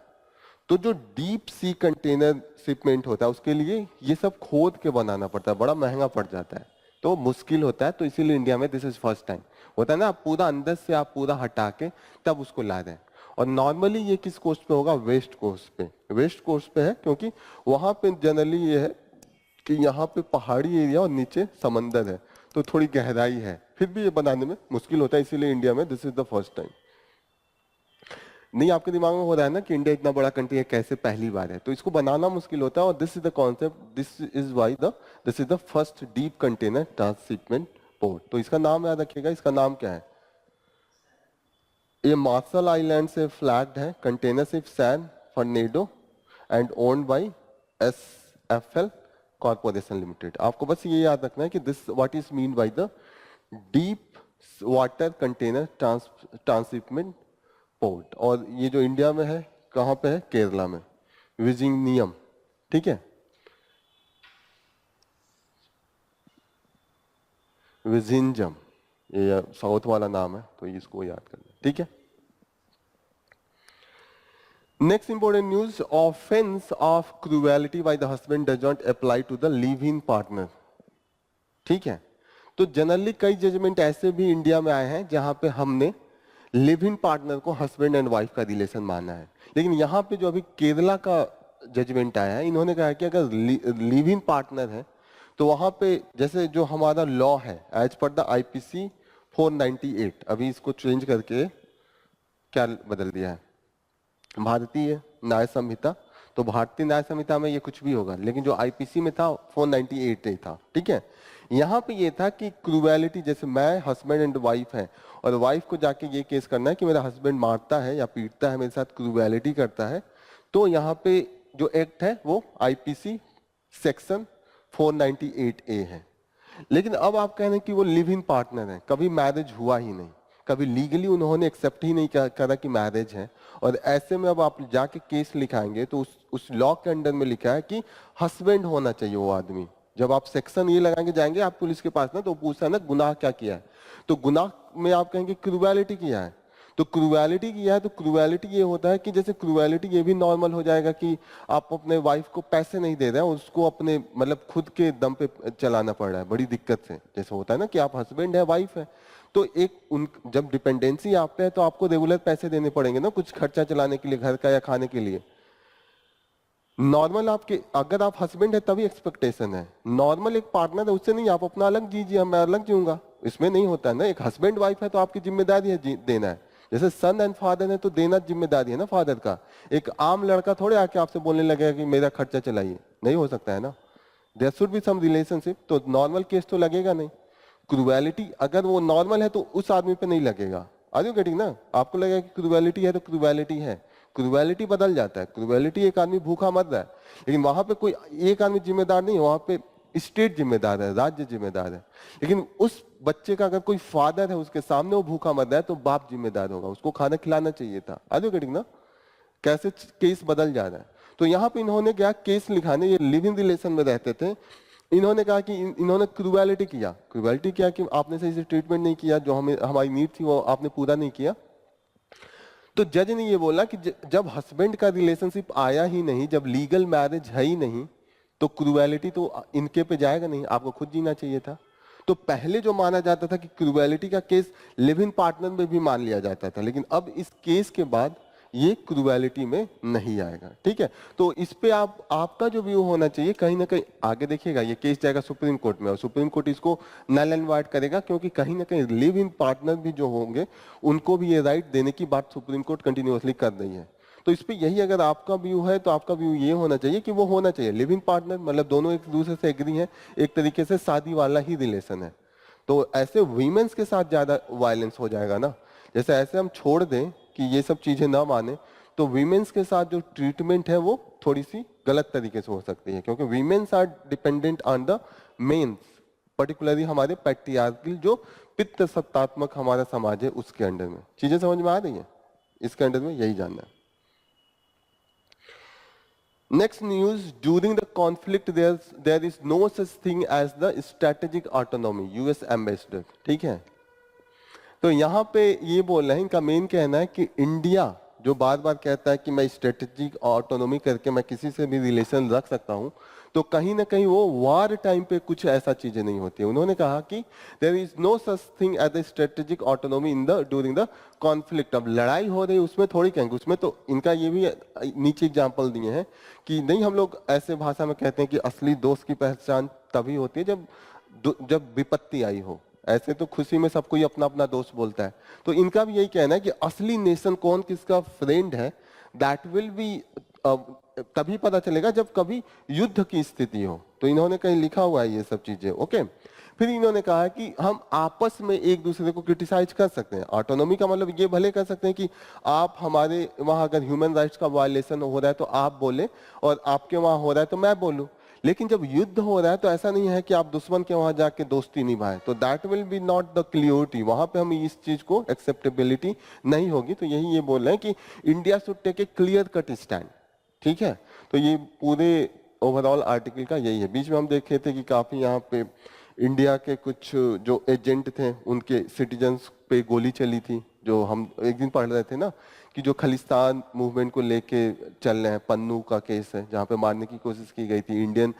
तो जो डीप सी कंटेनर शिपमेंट होता है उसके लिए ये सब खोद के बनाना पड़ता है, बड़ा महंगा पड़ जाता है, तो मुश्किल होता है। तो इसीलिए इंडिया में दिस इज फर्स्ट टाइम होता है ना, आप पूरा अंदर से आप पूरा हटा के तब उसको ला दें। और नॉर्मली ये किस कोस्ट पे होगा? वेस्ट कोस्ट पे। वेस्ट कोस्ट पे है क्योंकि वहां पे जनरली ये है कि यहाँ पे पहाड़ी एरिया और नीचे समंदर है, तो थोड़ी गहराई है, फिर भी ये बनाने में मुश्किल होता है, इसीलिए इंडिया में this is the first time. नहीं, आपके दिमाग में हो रहा है ना कि इंडिया इतना बड़ा कंट्री है, कैसे पहली बार है, तो इसको बनाना मुश्किल होता है। और this is the concept, this is the first deep container transshipment port. तो इसका नाम याद रखिएगा, इसका नाम क्या है? ये मार्शल आइलैंड से फ्लैग्ड है, container ship San Fernando and owned by SFL corporation limited. आपको बस ये याद रखना है कि this what is mean by the deep water container transshipment port. और ये जो इंडिया में है, कहाँ पे है? केरला में, विजिंगनियम, ठीक है, विजिंजम, ये साउथ वाला नाम है, तो इसको याद करना, ठीक है। Next important news, offence of cruelty by the husband does not apply to the live in partner, ठीक है। तो जनरली कई जजमेंट ऐसे भी इंडिया में आए हैं जहां पे हमने लिव इन पार्टनर को हस्बैंड एंड वाइफ का रिलेशन माना है, लेकिन यहाँ पे जो अभी केरला का जजमेंट आया है, इन्होंने कहा कि अगर लिव इन पार्टनर है तो वहां पे जैसे जो हमारा लॉ है एज पर द IPC 498, अभी इसको चेंज करके क्या बदल दिया है? भारतीय न्याय संहिता। तो भारतीय न्याय संहिता में ये कुछ भी होगा, लेकिन जो IPC में था 498 ही था, ठीक है। यहाँ पे ये था कि क्रूएलिटी, जैसे मैं हस्बैंड एंड वाइफ है और वाइफ को जाके ये केस करना है कि मेरा हस्बैंड मारता है या पीटता है, मेरे साथ क्रूएलिटी करता है, तो यहाँ पे जो एक्ट है वो IPC सेक्शन 498A है। लेकिन अब आप कह रहे हैं कि वो लिव इन पार्टनर है, कभी मैरिज हुआ ही नहीं, कभी लीगली उन्होंने एक्सेप्ट ही नहीं करा कि मैरिज है, और ऐसे में अब आप जाके केस लिखाएंगे तो उस लॉ के अंडर में लिखा है कि हस्बैंड होना चाहिए वो आदमी। जब आप सेक्शन ये लगाएंगे जाएंगे आप पुलिस के पास ना, तो पूछता है ना गुनाह क्या किया है, तो गुनाह में आप कहेंगे क्रूएलिटी किया है। तो क्रूएलिटी किया है, तो क्रूएलिटी ये होता है कि जैसे क्रूएलिटी ये भी नॉर्मल हो जाएगा कि आप अपने वाइफ को पैसे नहीं दे रहे हैं, उसको अपने मतलब खुद के दम पे चलाना पड़ रहा है बड़ी दिक्कत से। जैसे होता है ना कि आप हस्बैंड है वाइफ है, तो एक उन जब डिपेंडेंसी आप पे है तो आपको रेगुलर पैसे देने पड़ेंगे ना, कुछ खर्चा चलाने के लिए, घर का या खाने के लिए। नॉर्मल आपके अगर आप हस्बैंड है तभी एक्सपेक्टेशन है, नॉर्मल एक पार्टनर है उससे नहीं, आप अपना अलग जीजिए, मैं अलग जीऊंगा, इसमें नहीं होता है ना। एक हस्बैंड वाइफ है तो आपकी जिम्मेदारी है देना है, जैसे सन एंड फादर है तो देना जिम्मेदारी है ना फादर का। एक आम लड़का थोड़े आके आपसे बोलने लगेगा कि मेरा खर्चा चलाइए, नहीं हो सकता है ना। There should be some relationship, तो नॉर्मल केस तो लगेगा नहीं। क्रूएलिटी अगर वो नॉर्मल है तो उस आदमी पे नहीं लगेगा। आर यू गेटिंग ना? आपको लगेगा कि क्रूएलिटी है तो क्रूएलिटी है, क्रूएलिटी बदल जाता है। क्रूएलिटी एक आदमी भूखा मर रहा है, लेकिन वहां पे कोई एक आदमी जिम्मेदार नहीं है, वहां पे स्टेट जिम्मेदार है, राज्य जिम्मेदार है। लेकिन उस बच्चे का अगर कोई फादर है उसके सामने वो भूखा मर रहा है तो बाप जिम्मेदार होगा, उसको खाना खिलाना चाहिए था। आर यू गेटिंग ना? कैसे केस बदल जा रहा है। तो यहाँ पे इन्होंने क्या केस लिखाने, ये लिव इन रिलेशन में रहते थे, इन्होंने कहा कि इन्होंने क्रूएलिटी किया। क्रूएलिटी क्या कि आपने सही से ट्रीटमेंट नहीं किया, जो हमें हमारी नीड थी वो आपने पूरा नहीं किया। तो जज ने ये बोला कि जब हस्बैंड का रिलेशनशिप आया ही नहीं, जब लीगल मैरिज है ही नहीं, तो क्रूएलिटी तो इनके पे जाएगा नहीं, आपको खुद जीना चाहिए था। तो पहले जो माना जाता था कि क्रूएलिटी का केस लिव इन पार्टनर में भी मान लिया जाता था, लेकिन अब इस केस के बाद ये क्रूएलिटी में नहीं आएगा, ठीक है। तो इस पे आपका जो व्यू होना चाहिए, कहीं ना कहीं आगे देखिएगा ये केस जाएगा सुप्रीम कोर्ट में और सुप्रीम कोर्ट इसको नल एंड वाइड करेगा, क्योंकि कहीं ना कहीं लिव इन पार्टनर भी जो होंगे उनको भी ये राइट देने की बात सुप्रीम कोर्ट कंटिन्यूअसली कर रही है। तो इस पे यही अगर आपका व्यू है तो आपका व्यू ये होना चाहिए कि वो होना चाहिए लिव इन पार्टनर, मतलब दोनों एक दूसरे से एग्री हैं, एक तरीके से शादी वाला ही रिलेशन है। तो ऐसे वीमेंस के साथ ज्यादा वायलेंस हो जाएगा ना। जैसे ऐसे हम छोड़ दें कि ये सब चीजें ना माने, तो वीमेंस के साथ जो ट्रीटमेंट है वो थोड़ी सी गलत तरीके से हो सकती है, क्योंकि women's are dependent on the men's, particularly हमारे पैट्रियार्कल जो पितृ सत्तात्मक हमारा समाज है उसके अंडर में। चीजें समझ में आ रही है? इसके अंडर में यही जानना है। Next news, during the conflict there is no such thing as the strategic autonomy, US ambassador, ठीक है। तो यहाँ पे ये बोल रहे हैं, इनका मेन कहना है कि इंडिया जो बार बार कहता है कि मैं स्ट्रेटेजिक ऑटोनॉमी करके मैं किसी से भी रिलेशन रख सकता हूं, तो कहीं ना कहीं वो वार टाइम पे कुछ ऐसा चीजें नहीं होती है। उन्होंने कहा कि there is no such thing as a strategic autonomy in the during the conflict. अब लड़ाई हो रही है उसमें थोड़ी कहेंगे, उसमें तो इनका ये भी नीचे एग्जाम्पल दिए हैं कि नहीं, हम लोग ऐसे भाषा में कहते हैं कि असली दोस्त की पहचान तभी होती है जब विपत्ति आई हो। ऐसे तो खुशी में सब कोई अपना अपना दोस्त बोलता है। तो इनका भी यही कहना है कि असली नेशन कौन किसका फ्रेंड है, दैट विल बी तभी पता चलेगा जब कभी युद्ध की स्थिति हो। तो इन्होंने कहीं लिखा हुआ है ये सब चीजें। ओके, फिर इन्होंने कहा कि हम आपस में एक दूसरे को क्रिटिसाइज कर सकते हैं। ऑटोनॉमी का मतलब ये भले कर सकते हैं कि आप हमारे वहां अगर ह्यूमन राइट्स का वायलेशन हो रहा है तो आप बोले, और आपके वहां हो रहा है तो मैं बोलूं। लेकिन जब युद्ध हो रहा है तो ऐसा नहीं है कि आप दुश्मन के वहां जाके दोस्ती निभाएं, तो that will be not the clarity. वहां पे हम इस चीज को एक्सेप्टेबिलिटी नहीं होगी। तो यही ये बोल रहे हैं कि India should take a clear cut stand. ठीक है, तो ये पूरे ओवरऑल आर्टिकल का यही है। बीच में हम देखे थे कि काफी यहाँ पे इंडिया के कुछ जो एजेंट थे उनके सिटीजन्स पे गोली चली थी, जो हम एक दिन पढ़ रहे थे ना, कि जो खालिस्तान मूवमेंट को लेके चल रहे हैं। पन्नू का केस है जहाँ पे मारने की कोशिश की गई थी। इंडियन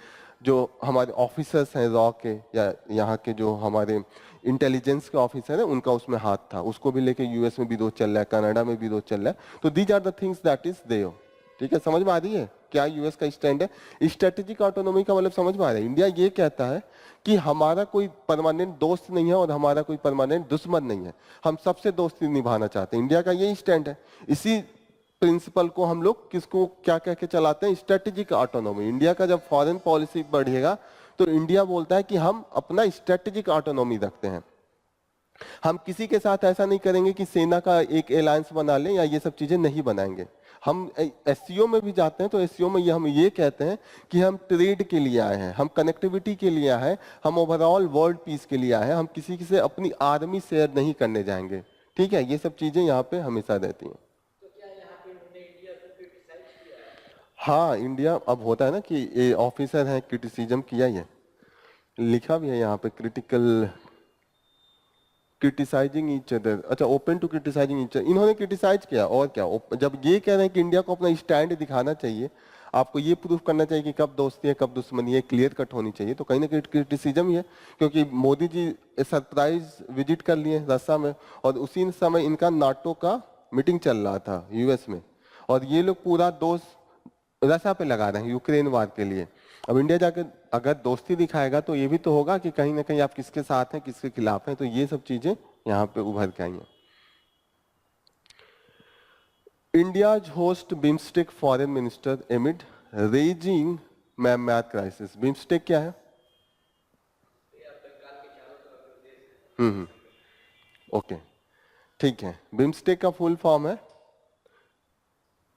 जो हमारे ऑफिसर्स हैं रॉ के या यहाँ के जो हमारे इंटेलिजेंस के ऑफिसर हैं, उनका उसमें हाथ था। उसको भी लेके यूएस में विरोध चल रहा है, कनाडा में विरोध चल रहा है। तो these are the things that is there. ठीक है, समझ में आ रही है क्या यूएस का स्टैंड है? स्ट्रेटेजिक ऑटोनॉमी का मतलब समझ में आ रहा है। इंडिया ये कहता है कि हमारा कोई परमानेंट दोस्त नहीं है और हमारा कोई परमानेंट दुश्मन नहीं है, हम सबसे दोस्ती निभाना चाहते हैं। इंडिया का यही स्टैंड है। इसी प्रिंसिपल को हम लोग किसको क्या कह के चलाते हैं? Strategic autonomy. इंडिया का जब फॉरेन पॉलिसी बढ़ेगा तो इंडिया बोलता है कि हम अपना स्ट्रेटेजिक ऑटोनॉमी रखते हैं। हम किसी के साथ ऐसा नहीं करेंगे कि सेना का एक अलायंस बना लें या ये सब चीजें नहीं बनाएंगे। हम एससीओ में भी जाते हैं तो एससीओ में हम ये कहते हैं कि हम ट्रेड के लिए आए हैं, हम कनेक्टिविटी के लिए आए हैं, हम ओवरऑल वर्ल्ड पीस के लिए आए हैं। हम किसी से अपनी आर्मी शेयर नहीं करने जाएंगे। ठीक है, ये सब चीजें यहाँ पे हमेशा रहती हैं। तो क्या यहाँ पे उन्होंने इंडिया को क्रिटिसाइज किया है? हाँ, इंडिया अब होता है ना कि ये ऑफिसर है, क्रिटिसिज्म किया ही है, लिखा भी है यहाँ पे क्रिटिकल क्रिटिसाइजिंग ईच अदर। अच्छा, open to criticising each other इन्होंने क्रिटिसाइज किया। और क्या, जब ये कह रहे हैं कि इंडिया को अपना स्टैंड दिखाना चाहिए, आपको ये प्रूफ करना चाहिए कि कब दोस्ती है कब दुश्मनी है, क्लियर कट होनी चाहिए, तो कहीं ना कहीं क्रिटिसिज्म ही है। क्योंकि मोदी जी सरप्राइज विजिट कर लिए रस्सा में, और उसी समय इनका नाटो का मीटिंग चल रहा था यूएस में, और ये लोग पूरा दोष रस्सा पे लगा रहे हैं यूक्रेन वार के लिए। अब इंडिया जाकर अगर दोस्ती दिखाएगा तो ये भी तो होगा कि कहीं ना कहीं आप किसके साथ हैं किसके खिलाफ हैं। तो ये सब चीजें यहाँ पे उभर के आई हैं। India's host BIMSTEC foreign minister एमिड raising Myanmar crisis. BIMSTEC क्या है? बंगाल के चारों तरफ जो देश है। ओके, ठीक है। बिम्स्टेक का फुल फॉर्म है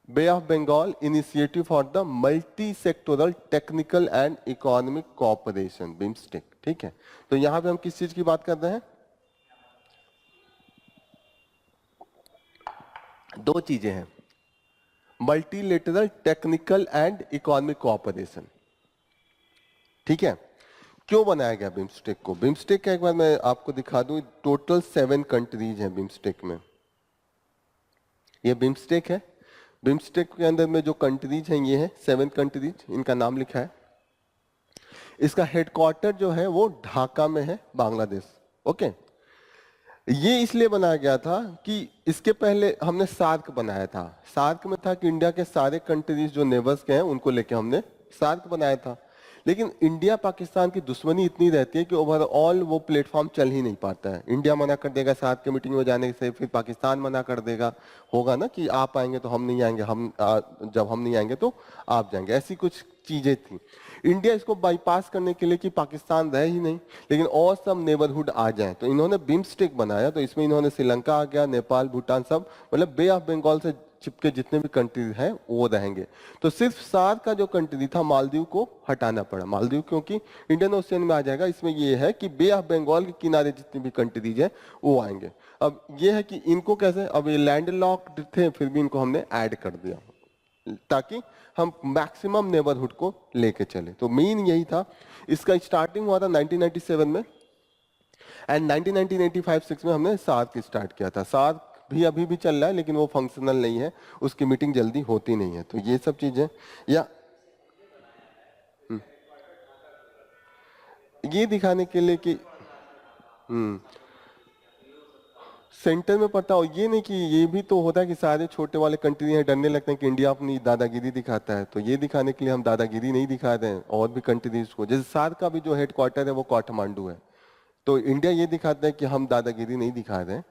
Bay of Bengal initiative for the multi sectoral technical and economic cooperation, BIMSTEC. ठीक है, तो यहां पे हम किस चीज की बात कर रहे हैं? दो चीजें हैं, multilateral technical and economic cooperation. ठीक है, क्यों बनाया गया बिम्स्टेक को? बिम्स्टेक का एक बार मैं आपको दिखा दूं, टोटल 7 कंट्रीज हैं बिम्स्टेक में। ये बिम्स्टेक है। बिम्स्टेक के अंदर में जो कंट्रीज हैं ये है 7 कंट्रीज, इनका नाम लिखा है। इसका हेडक्वार्टर जो है वो ढाका में है, बांग्लादेश। ओके, ये इसलिए बनाया गया था कि इसके पहले हमने सार्क बनाया था। सार्क में था कि इंडिया के सारे कंट्रीज जो नेबर्स के हैं उनको लेके हमने सार्क बनाया था। लेकिन इंडिया पाकिस्तान की दुश्मनी इतनी रहती है कि ओवरऑल वो प्लेटफॉर्म चल ही नहीं पाता है। इंडिया मना कर देगा सार्क के मीटिंग में जाने से, फिर पाकिस्तान मना कर देगा, होगा ना कि आप आएंगे तो हम नहीं आएंगे, जब हम नहीं आएंगे तो आप जाएंगे, ऐसी कुछ चीजें थी। इंडिया इसको बाईपास करने के लिए कि पाकिस्तान रहे ही नहीं लेकिन और सब नेबरहुड आ जाए, तो इन्होंने बिम्स्टेक बनाया। तो इसमें इन्होंने श्रीलंका आ गया, नेपाल, भूटान, सब मतलब बे ऑफ बंगाल से चिपके जितने भी कंट्रीज हैं वो रहेंगे। तो सिर्फ सार्क का जो कंट्री था मालदीव को हटाना पड़ा। मालदीव क्योंकि इंडियन ओशियन में आ जाएगा, इसमें ये है कि बे ऑफ बंगाल के किनारे जितनी भी कंट्रीज है वो आएंगे। अब ये है कि इनको कैसे, अब ये लैंड लॉक्ड थे फिर भी इनको हमने ऐड कर दिया ताकि हम मैक्सिमम नेबरहुड को लेके चले। तो मेन यही था। इसका स्टार्टिंग हुआ था 1997 में एंड 1985-86 में हमने सार्क स्टार्ट किया था। सार्क भी अभी भी चल रहा है, लेकिन वो फंक्शनल नहीं है, उसकी मीटिंग जल्दी होती नहीं है। तो ये सब चीजें, या ये दिखाने के लिए कि सेंटर में पड़ता हो, ये नहीं कि ये भी तो होता है कि सारे छोटे वाले कंट्री हैं डरने लगते हैं कि इंडिया अपनी दादागिरी दिखाता है, तो ये दिखाने के लिए हम दादागिरी नहीं दिखा रहे हैं और भी कंट्रीज को। जैसे सार्क का भी जो हेडक्वार्टर है वो काठमांडू है, तो इंडिया ये दिखाता है कि हम दादागिरी नहीं दिखा रहे हैं,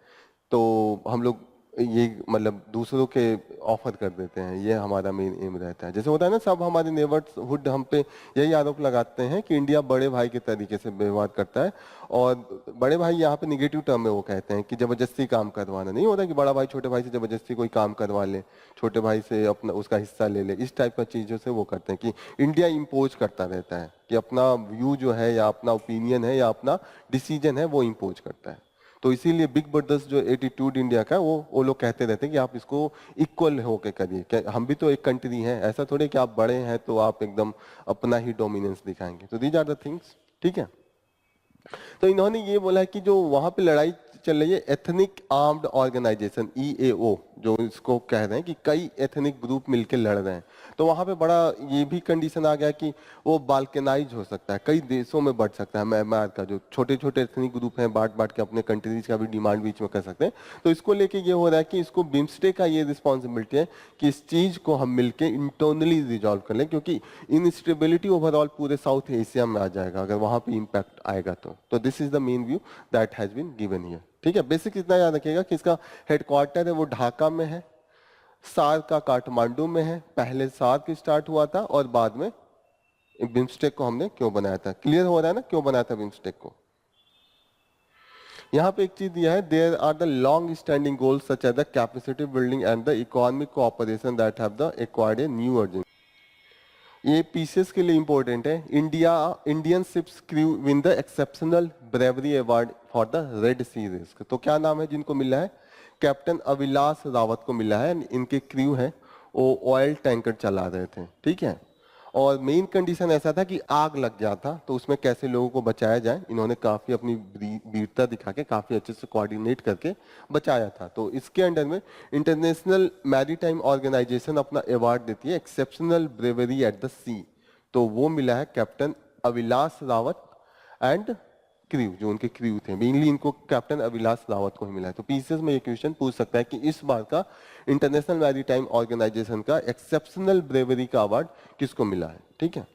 तो हम लोग ये मतलब दूसरों के ऑफर कर देते हैं, ये हमारा मेन एम रहता है। जैसे होता है ना, सब हमारे नेबरहुड हम पे यही आरोप लगाते हैं कि इंडिया बड़े भाई के तरीके से व्यवहार करता है, और बड़े भाई यहाँ पे निगेटिव टर्म में वो कहते हैं कि जबरदस्ती काम करवाना नहीं होता, कि बड़ा भाई छोटे भाई से जबरदस्ती कोई काम करवा ले, छोटे भाई से अपना उसका हिस्सा ले ले, इस टाइप का चीजों से वो करते हैं कि इंडिया इम्पोज करता रहता है, कि अपना व्यू जो है या अपना ओपिनियन है या अपना डिसीजन है वो इम्पोज करता है। तो इसीलिए बिग ब्रदर्स जो एटीट्यूड इंडिया का, वो लोग कहते रहते हैं कि आप इसको इक्वल होके करिए, क्या हम भी तो एक कंट्री हैं, ऐसा थोड़े कि आप बड़े हैं तो आप एकदम अपना ही डोमिनेंस दिखाएंगे। तो दीज आर द थिंग्स, ठीक है। तो इन्होंने ये बोला है कि जो वहां पे लड़ाई चल रही है, एथनिक आर्म्ड ऑर्गेनाइजेशन EAO जो इसको कह रहे हैं कि कई एथनिक ग्रुप मिलकर लड़ रहे हैं, तो वहां पे बड़ा ये भी कंडीशन आ गया कि वो बाल्कनाइज हो सकता है, कई देशों में बढ़ सकता है। म्यांमार का जो छोटे छोटे एथनिक ग्रुप हैं बांट बांट के अपने कंट्रीज का भी डिमांड बीच में कर सकते हैं। तो इसको लेके ये हो रहा है कि इसको बिम्स्टेक का ये रिस्पॉन्सिबिलिटी है कि इस चीज को हम मिलकर इंटरनली रिजॉल्व कर लें, क्योंकि इनस्टेबिलिटी ओवरऑल पूरे साउथ एशिया में आ जाएगा अगर वहां पे इम्पैक्ट आएगा। तो this is the main view that has been given here, ठीक है। बेसिक इतना याद रखिएगा कि इसका हेडक्वार्टर है वो ढाका में है, सार्क का काठमांडू में है, पहले सार्क स्टार्ट हुआ था और बाद में बिम्स्टेक को हमने क्यों बनाया था। क्लियर हो रहा है ना क्यों बनाया था बिम्स्टेक को। यहाँ पे एक चीज दिया है, there are the long standing goals such as the capacity building and the economic cooperation that have the acquired a new urgency. ये पीसेस के लिए इंपॉर्टेंट है। Indian ships crew win the exceptional bravery award for the Red Sea risk. तो क्या नाम है जिनको मिला है? कैप्टन अविलास रावत को मिला है। इनके क्रू है वो ऑयल टैंकर चला रहे थे, ठीक है। और मेन कंडीशन ऐसा था कि आग लग जाता तो उसमें कैसे लोगों को बचाया जाए, इन्होंने काफी अपनी वीरता दिखा के काफी अच्छे से कोऑर्डिनेट करके बचाया था। तो इसके अंडर में इंटरनेशनल मैरीटाइम ऑर्गेनाइजेशन अपना अवार्ड देती है एक्सेप्शनल ब्रेवरी एट द सी, तो वो मिला है कैप्टन अविलास रावत एंड क्रू, जो उनके क्रू थे मेनली इनको कैप्टन अविलास रावत को ही मिला है। तो पीसीएस में ये क्वेश्चन पूछ सकता है कि इस बार का इंटरनेशनल मैरीटाइम ऑर्गेनाइजेशन का एक्सेप्शनल ब्रेवरी का अवार्ड किसको मिला है, ठीक है।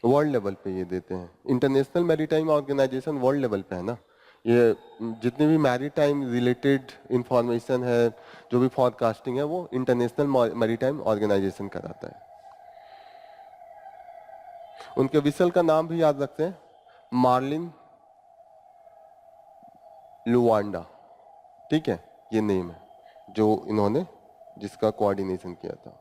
वर्ल्ड लेवल पे ये देते हैं, International Maritime Organization world level पे है ना। ये जितने भी मैरीटाइम रिलेटेड इंफॉर्मेशन है, जो भी फॉरकास्टिंग है, वो इंटरनेशनल मैरीटाइम ऑर्गेनाइजेशन कराता है। उनके विसल का नाम भी याद रखते हैं, मार्लिन लुवांडा, ठीक है, ये नेम है जो इन्होंने जिसका कोऑर्डिनेशन किया था।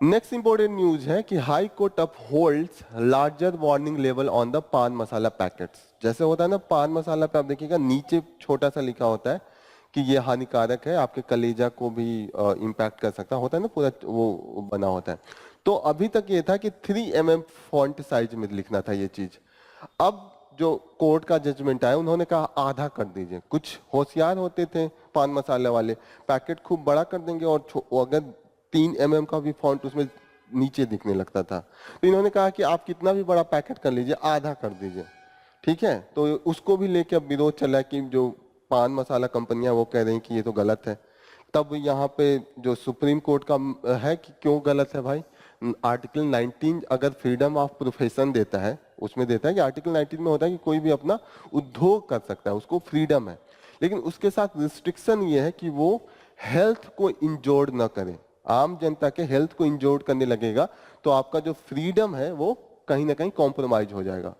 नेक्स्ट इंपॉर्टेंट न्यूज है कि high court up holds larger warning level on the पान मसाला पैकेट्स। जैसे होता है ना पान मसाला पे आप देखिएगा नीचे छोटा सा लिखा होता है कि ये हानिकारक है, आपके कलेजा को भी इम्पैक्ट कर सकता होता है ना, पूरा वो बना होता है। तो अभी तक ये था कि 3 mm फॉन्ट साइज में लिखना था ये चीज। अब जो कोर्ट का जजमेंट आया उन्होंने कहा आधा कर दीजिए। कुछ होशियार होते थे पान मसाले वाले, पैकेट खूब बड़ा कर देंगे और अगर 3 mm का भी फॉन्ट उसमें नीचे दिखने लगता था। तो इन्होंने कहा कि आप कितना भी बड़ा पैकेट कर लीजिए, आधा कर दीजिए, ठीक है। तो उसको भी लेके अब विरोध चला कि जो पान मसाला कंपनियां वो कह रही कि ये तो गलत है। तब यहाँ पे जो सुप्रीम कोर्ट का है कि क्यों गलत है भाई, आर्टिकल 19 अगर फ्रीडम ऑफ प्रोफेशन देता है, उसमें देता है कि आर्टिकल 19 में होता है कि कोई भी अपना उद्योग कर सकता है, उसको फ्रीडम है, लेकिन उसके साथ रिस्ट्रिक्शन ये है कि वो हेल्थ को इंजोर्ड ना करे। आम जनता के हेल्थ को इंजोर्ड करने लगेगा तो आपका जो फ्रीडम है वो कहीं ना कहीं कॉम्प्रोमाइज हो जाएगा।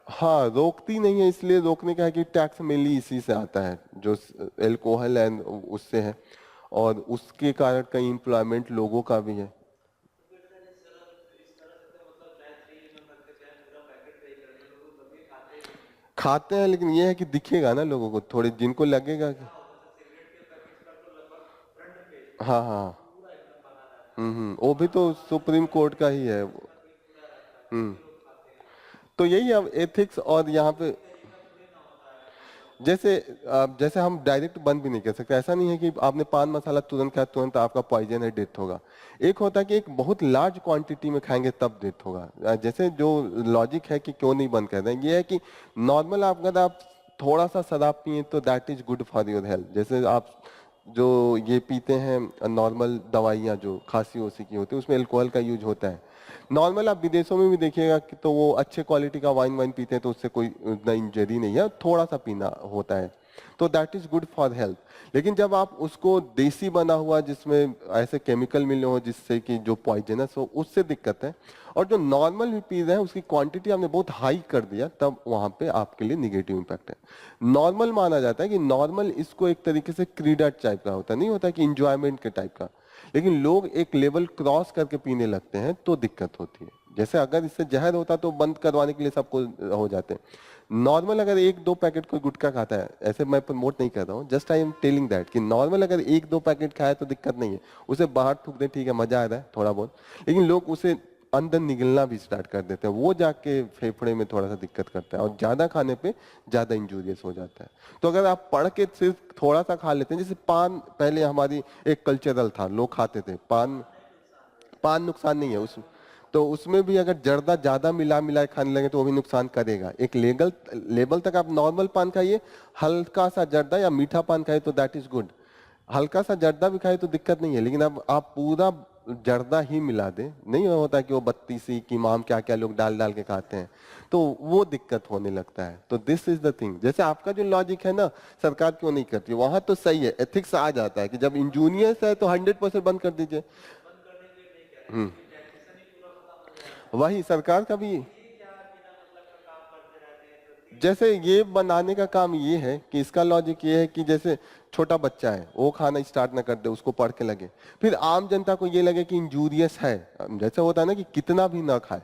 हाँ, रोकती नहीं है, इसलिए रोकने का है कि टैक्स मेनली इसी से आता है जो एल्कोहल एंड उससे है, और उसके कारण कई एम्प्लॉयमेंट लोगों का भी है। खाते हैं लेकिन ये है कि दिखेगा ना लोगों को, थोड़े जिनको लगेगा कि हाँ हाँ वो भी तो सुप्रीम कोर्ट का ही है। तो यही अब एथिक्स और यहाँ पे जैसे जैसे हम डायरेक्ट बंद भी नहीं कर सकते। ऐसा नहीं है कि आपने पान मसाला तुरंत खाया तुरंत आपका पॉइजन है, डेथ होगा। एक होता है कि एक बहुत लार्ज क्वांटिटी में खाएंगे तब डेथ होगा। जैसे जो लॉजिक है कि क्यों नहीं बंद कर रहे हैं, ये है कि नॉर्मल अगर आप थोड़ा सा शराब पिए तो that is good for your health. जैसे आप जो ये पीते हैं नॉर्मल दवाइयाँ जो खांसी ओसी की होती है उसमें अल्कोहल का यूज होता है। नॉर्मल आप विदेशों में भी देखिएगा कि तो वो अच्छे क्वालिटी का वाइन वाइन पीते हैं तो उससे कोई उतना इंजरी नहीं है, थोड़ा सा पीना होता है, तो that is good for health. लेकिन जब आप उसको देसी बना हुआ जिसमें ऐसे केमिकल मिले हो जिससे कि जो पॉइजनस हो, उससे दिक्कत है। और जो नॉर्मल भी पी रहे हैं उसकी क्वांटिटी आपने बहुत हाई कर दिया, तब वहां पे आपके लिए निगेटिव इम्पैक्ट है। नॉर्मल माना जाता है कि नॉर्मल इसको एक तरीके से क्रीडा टाइप का होता है, नहीं होता कि इंजॉयमेंट के टाइप का। लेकिन लोग एक लेवल क्रॉस करके पीने लगते हैं तो दिक्कत होती है। जैसे अगर इससे जहर होता तो बंद करवाने के लिए सबको हो जाते हैं। नॉर्मल अगर एक दो पैकेट कोई गुटखा खाता है, ऐसे मैं प्रमोट नहीं कर रहा हूँ, just I am telling that कि नॉर्मल अगर एक दो पैकेट खाए तो दिक्कत नहीं है, उसे बाहर थूक दे ठीक है, मजा आ रहा है थोड़ा बहुत। लेकिन लोग उसे अंदर निगलना भी स्टार्ट कर देते हैं, वो जाके फेफड़े में थोड़ा सा दिक्कत करता है और ज्यादा खाने पे ज्यादा इंजूरियस हो जाता है। तो अगर आप पढ़ के सिर्फ थोड़ा सा खा लेते हैं, जैसे पान पहले हमारी एक कल्चरल था, लोग खाते थे पान। पान नुकसान नहीं है उस, तो उसमें भी अगर जर्दा ज्यादा मिला मिला खाने लगे तो वो भी नुकसान करेगा। एक लेगल लेवल तक आप नॉर्मल पान खाइए, हल्का सा जर्दा या मीठा पान खाइए तो दैट इज गुड। हल्का सा जर्दा भी खाए तो दिक्कत नहीं है, लेकिन अब आप पूरा जर्दा ही मिला दे, नहीं होता कि वो बत्तीसी की माम क्या क्या लोग डाल डाल के खाते हैं, तो वो दिक्कत होने लगता है। तो दिस इज द थिंग। जैसे आपका जो लॉजिक है ना, सरकार क्यों नहीं करती, वहां तो सही है, एथिक्स आ जाता है कि जब इंजूनियस है तो 100% बंद कर दीजिए। हम्म, वही सरकार का भी जैसे ये बनाने का काम ये है कि इसका लॉजिक ये है कि जैसे छोटा बच्चा है वो खाना स्टार्ट ना कर दे, उसको पढ़ के लगे, फिर आम जनता को ये लगे कि इंजूरियस है। जैसे होता है ना कि कितना भी ना खाए,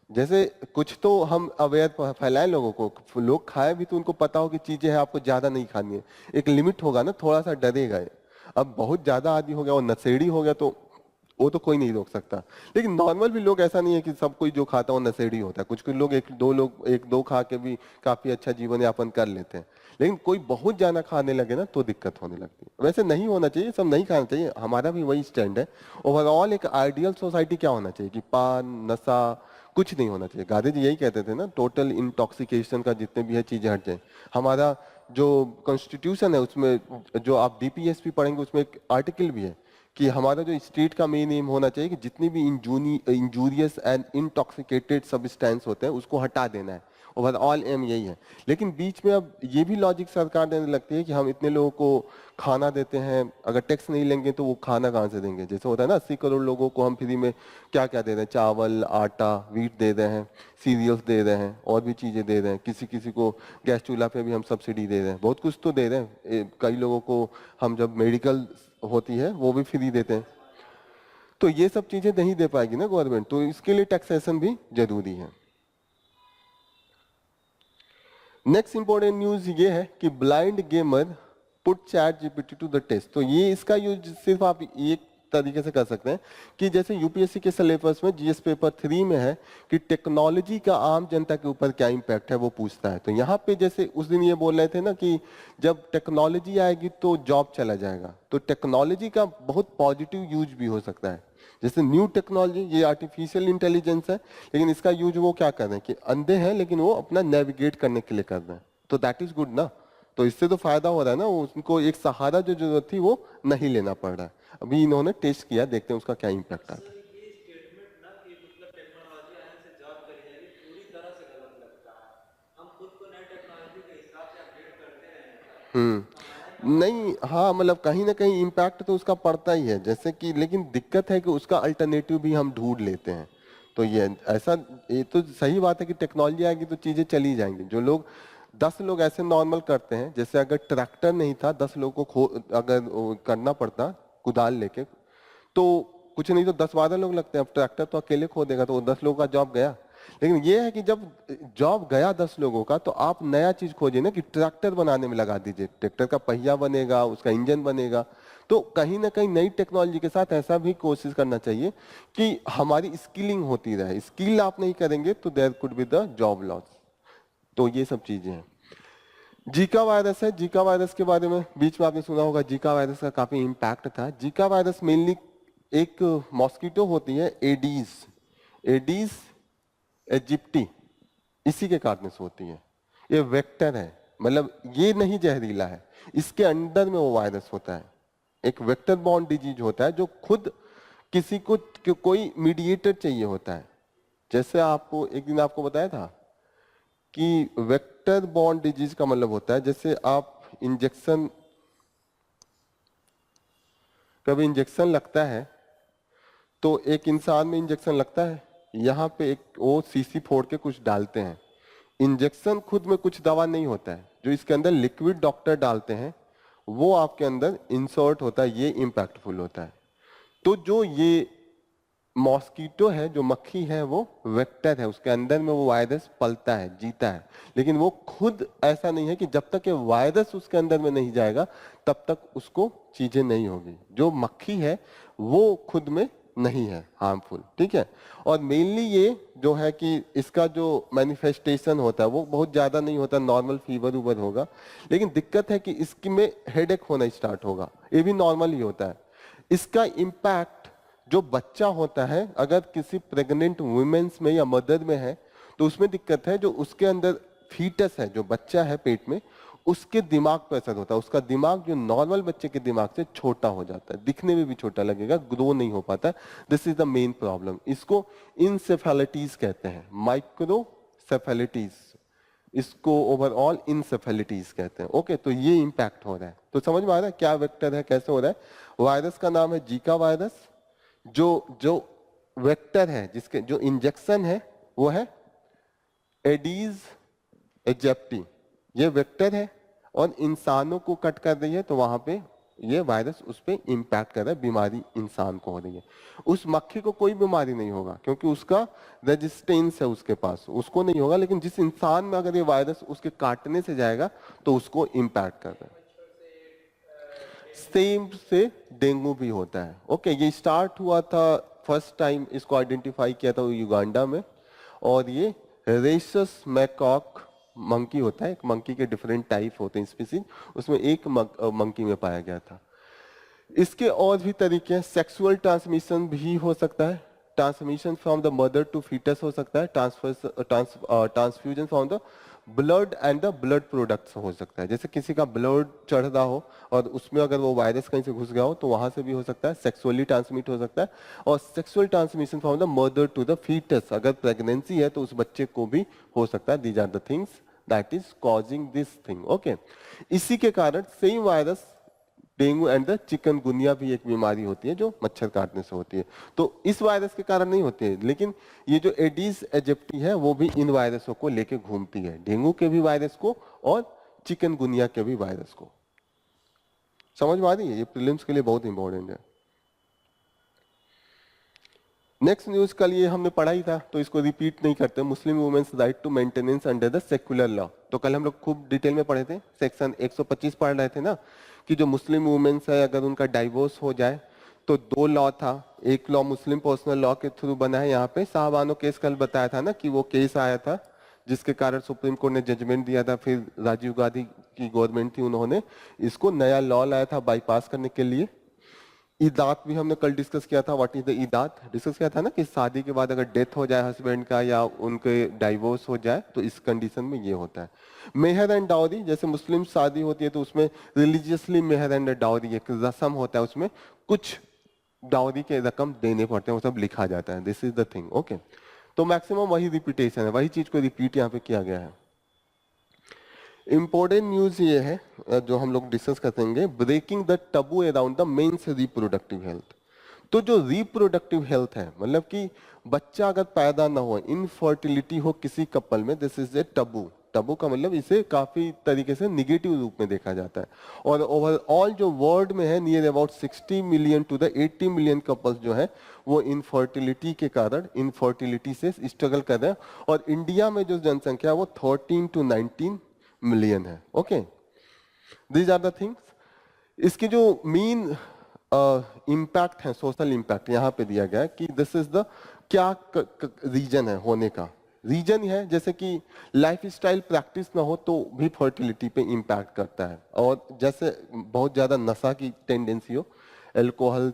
जैसे कुछ तो हम अवेयर फैलाएं लोगों को, लोग खाए भी तो उनको पता हो कि चीजें हैं आपको ज्यादा नहीं खानी है, एक लिमिट होगा ना, थोड़ा सा डरेगा ये। अब बहुत ज्यादा आदि हो गया और नशेड़ी हो गया तो वो तो कोई नहीं रोक सकता। लेकिन नॉर्मल भी लोग ऐसा नहीं है कि सब कोई जो खाता हो नशेड़ी होता है, कुछ कुछ लोग एक दो खा के भी काफी अच्छा जीवन यापन कर लेते हैं। लेकिन कोई बहुत ज्यादा खाने लगे ना तो दिक्कत होने लगती है। वैसे नहीं होना चाहिए, सब नहीं खाना चाहिए, हमारा भी वही स्टैंड है। ओवरऑल एक आइडियल सोसाइटी क्या होना चाहिए कि पान नशा कुछ नहीं होना चाहिए। गांधी जी यही कहते थे ना, टोटल इंटॉक्सिकेशन का जितने भी है चीजें हट जाए। हमारा जो कॉन्स्टिट्यूशन है उसमें, जो आप डीपीएसपी पढ़ेंगे उसमें एक आर्टिकल भी है कि हमारा जो स्टेट का मेन एम होना चाहिए कि जितनी भी इंजूरियस एंड इंटॉक्सिकेटेड सब्सटेंस होते हैं उसको हटा देना है। ओवरऑल एम यही है। लेकिन बीच में अब ये भी लॉजिक सरकार देने लगती है कि हम इतने लोगों को खाना देते हैं, अगर टैक्स नहीं लेंगे तो वो खाना कहाँ से देंगे। जैसे होता है ना 80 करोड़ लोगों को हम फ्री में क्या क्या दे रहे हैं, चावल आटा वीट दे रहे हैं, सीरियल्स दे रहे हैं, और भी चीजें दे रहे हैं, किसी किसी को गैस चूल्हा पे भी हम सब्सिडी दे रहे हैं, बहुत कुछ तो दे रहे हैं। कई लोगों को हम जब मेडिकल होती है वो भी फ्री देते हैं। तो ये सब चीजें नहीं दे पाएगी ना गवर्नमेंट, तो इसके लिए टैक्सेशन भी जरूरी है। नेक्स्ट इंपॉर्टेंट न्यूज ये है कि blind gamer put ChatGPT to the test. तो ये इसका यूज सिर्फ आप एक तरीके से कर सकते हैं कि जैसे यूपीएससी के सिलेबस में जीएस पेपर 3 में है कि टेक्नोलॉजी का आम जनता के ऊपर क्या इंपैक्ट है वो पूछता है। तो यहाँ पे जैसे उस दिन ये बोल रहे थे ना कि जब टेक्नोलॉजी आएगी तो जॉब चला जाएगा, तो टेक्नोलॉजी का बहुत पॉजिटिव यूज भी हो सकता है। जैसे न्यू टेक्नोलॉजी, ये आर्टिफिशियल इंटेलिजेंस है, लेकिन इसका यूज वो क्या कर रहे हैं कि अंधे हैं लेकिन वो अपना नेविगेट करने के लिए कर रहे हैं, तो दैट इज गुड ना। तो इससे तो फायदा हो रहा है ना, उनको एक सहारा जो जरूरत थी वो नहीं लेना पड़ रहा है। अभी इन्होंने टेस्ट किया, देखते हैं उसका क्या इम्पैक्ट आता है। ये स्टेटमेंट ना कि मतलब टेक्नोलॉजी आने से जॉब करी जाएगी पूरी तरह से गलत लगता है। हम खुद को नई टेक्नोलॉजी के हिसाब से अपडेट करते रहें, नहीं, हाँ मतलब कहीं ना कहीं इम्पैक्ट तो उसका पड़ता ही है, जैसे कि लेकिन दिक्कत है कि उसका अल्टरनेटिव भी हम ढूंढ लेते हैं। तो ये ऐसा, ये तो सही बात है कि टेक्नोलॉजी आएगी तो चीजें चली जाएंगी। जो लोग 10 लोग ऐसे नॉर्मल करते हैं, जैसे अगर ट्रैक्टर नहीं था 10 लोगों को अगर वो करना पड़ता कुदाल लेके, तो कुछ नहीं तो 10-12 लोग लगते हैं। अब ट्रैक्टर तो अकेले खो देगा तो वो 10 लोगों का जॉब गया। लेकिन ये है कि जब जॉब गया 10 लोगों का तो आप नया चीज खोजिए ना कि ट्रैक्टर बनाने में लगा दीजिए, ट्रैक्टर का पहिया बनेगा, उसका इंजन बनेगा, तो कहीं ना कहीं नई टेक्नोलॉजी के साथ ऐसा भी कोशिश करना चाहिए कि हमारी स्किलिंग होती रहे। स्किल आप नहीं करेंगे तो there could be the job loss. तो ये सब चीजें हैं। जीका वायरस है, जीका वायरस के बारे में बीच में आपने सुना होगा, जीका वायरस का काफी इम्पैक्ट था। जीका वायरस मेनली एक मॉस्किटो होती है एडीज, एडीज एजिप्टी, इसी के काटने से होती है। ये वेक्टर है, मतलब ये नहीं जहरीला है, इसके अंदर में वो वायरस होता है। एक वेक्टर बॉर्न डिजीज होता है जो खुद किसी को कोई मीडिएटर चाहिए होता है। जैसे आपको एक दिन आपको बताया था कि वेक्टर बॉर्न डिजीज का मतलब होता है जैसे आप इंजेक्शन, कभी इंजेक्शन लगता है तो एक इंसान में इंजेक्शन लगता है, यहाँ पे एक वो सीसी फोड़ के कुछ डालते हैं। इंजेक्शन खुद में कुछ दवा नहीं होता है, जो इसके अंदर लिक्विड डॉक्टर डालते हैं वो आपके अंदर इंसर्ट होता है, ये इम्पैक्टफुल होता है। तो जो ये मॉस्किटो है, जो मक्खी है, वो वेक्टर है, उसके अंदर में वो वायरस पलता है, जीता है, लेकिन वो खुद ऐसा नहीं है कि जब तक ये वायरस उसके अंदर में नहीं जाएगा तब तक उसको चीजें नहीं होगी। जो मक्खी है वो खुद में नहीं है हार्मफुल, ठीक है। और मेनली ये जो है कि इसका जो मैनिफेस्टेशन होता है वो बहुत ज्यादा नहीं होता, नॉर्मल फीवर उबर होगा, लेकिन दिक्कत है कि इसकी में हेडेक होना स्टार्ट होगा, ये भी नॉर्मल ही होता है। इसका इम्पैक्ट जो बच्चा होता है, अगर किसी प्रेग्नेंट वुमेन्स में या मदर में है तो उसमें दिक्कत है। जो उसके अंदर फीटस है, जो बच्चा है पेट में, उसके दिमाग पर असर होता है। उसका दिमाग जो नॉर्मल बच्चे के दिमाग से छोटा हो जाता है, दिखने में भी छोटा लगेगा, ग्रो नहीं हो पाता। This is the main problem. इसको इंसेफेलिटीज कहते हैं, माइक्रोसेफेलिटीज, इसको ओवरऑल इंसेफेलिटीज कहते हैं। ओके, तो ये इंपैक्ट हो रहा है। तो समझ में आ रहा है क्या वेक्टर है, कैसे हो रहा है। वायरस का नाम है जीका वायरस। जो वेक्टर है, जिसके जो इंजेक्शन है वो है एडीज एजिप्टी, ये वेक्टर है और इंसानों को कट कर रही है, तो वहां पे ये वायरस उस पर इंपैक्ट कर रहा है, बीमारी इंसान को हो रही है। उस मक्खी को कोई बीमारी नहीं होगा क्योंकि उसका रेजिस्टेंस है उसके पास, उसको नहीं होगा, लेकिन जिस इंसान में अगर ये वायरस उसके काटने से जाएगा तो उसको इंपैक्ट कर रहा है। सेम से डेंगू भी होता है। ओके, ये स्टार्ट हुआ था, फर्स्ट टाइम इसको आइडेंटिफाई किया था युगांडा में, और ये रेसस मैकॉक मंकी होता है। एक मंकी के डिफरेंट टाइप होते हैं स्पीसीज, उसमें एक मंकी में पाया गया था। इसके और भी तरीके हैं। सेक्सुअल ट्रांसमिशन भी हो सकता है, transmission from the mother to foetus हो सकता है, transfusion from the blood and the blood products हो सकता है। जैसे किसी का ब्लड चढ़ रहा हो और उसमें अगर वो वायरस कहीं से घुस गया हो तो वहां से भी हो सकता है, सेक्सुअली ट्रांसमिट हो सकता है। और sexual transmission from the mother to the foetus, अगर प्रेगनेंसी है तो उस बच्चे को भी हो सकता है। These are the things that is causing this thing. Okay, इसी के कारण same virus dengue and the chikungunya भी एक बीमारी होती है जो मच्छर काटने से होती है। तो इस वायरस के कारण नहीं होती है, लेकिन ये जो एडीज एजिप्टी है वो भी इन वायरसों को लेके घूमती है, डेंगू के भी वायरस को और चिकनगुनिया के भी वायरस को। समझ में आ रही है? ये प्रीलिम्स के लिए बहुत इंपॉर्टेंट है। नेक्स्ट न्यूज कल ये हमने पढ़ा ही था तो इसको रिपीट नहीं करते। Muslim women's right to maintenance under the secular law, तो कल हम लोग खूब डिटेल में पढ़े थे, सेक्शन 125 पढ़ रहे थे ना, कि जो मुस्लिम वुमेन्स है अगर उनका डाइवोर्स हो जाए तो दो लॉ था। एक लॉ मुस्लिम पर्सनल लॉ के थ्रू बना है। यहाँ पे शाहबानो केस कल बताया था ना कि वो केस आया था जिसके कारण सुप्रीम कोर्ट ने जजमेंट दिया था, फिर राजीव गांधी की गवर्नमेंट थी, उन्होंने इसको नया लॉ लाया था बाईपास करने के लिए। ईदात भी हमने कल डिस्कस किया था, व्हाट इज द ईदात डिस्कस किया था ना, कि शादी के बाद अगर डेथ हो जाए हस्बैंड का या उनके डाइवोर्स हो जाए तो इस कंडीशन में ये होता है। मेहर एंड डाउरी, जैसे मुस्लिम शादी होती है तो उसमें रिलीजियसली मेहर एंड डाउरी एक रस्म होता है, उसमें कुछ डाउरी के रकम देने पड़ते हैं, वो सब लिखा जाता है। This is the thing. Okay, तो मैक्सिमम वही रिपीटेशन है, वही चीज को रिपीट यहाँ पे किया गया है। इंपॉर्टेंट न्यूज ये है जो हम लोग डिस्कस करेंगे, breaking the taboo around the men's reproductive health. तो जो रिप्रोडक्टिव हेल्थ है, मतलब कि बच्चा अगर पैदा ना हो, इनफर्टिलिटी हो किसी कपल में, this is a Tabu. Taboo का मतलब इसे काफी तरीके से निगेटिव रूप में देखा जाता है। और ओवरऑल जो वर्ल्ड में है, near about 60 million to the 80 million couples जो है वो इनफर्टिलिटी के कारण इनफर्टिलिटी से स्ट्रगल कर रहे हैं। और इंडिया में जो जनसंख्या है वो 13 to 19 मिलियन है। Okay, these are the things. इसकी जो मीन इम्पैक्ट है, सोशल इम्पैक्ट यहाँ पे दिया गया है कि दिस इज द क्या रीजन है होने का। रीजन है जैसे कि लाइफ स्टाइल प्रैक्टिस ना हो तो भी फर्टिलिटी पे इम्पैक्ट करता है, और जैसे बहुत ज़्यादा नशा की टेंडेंसी हो, alcohol,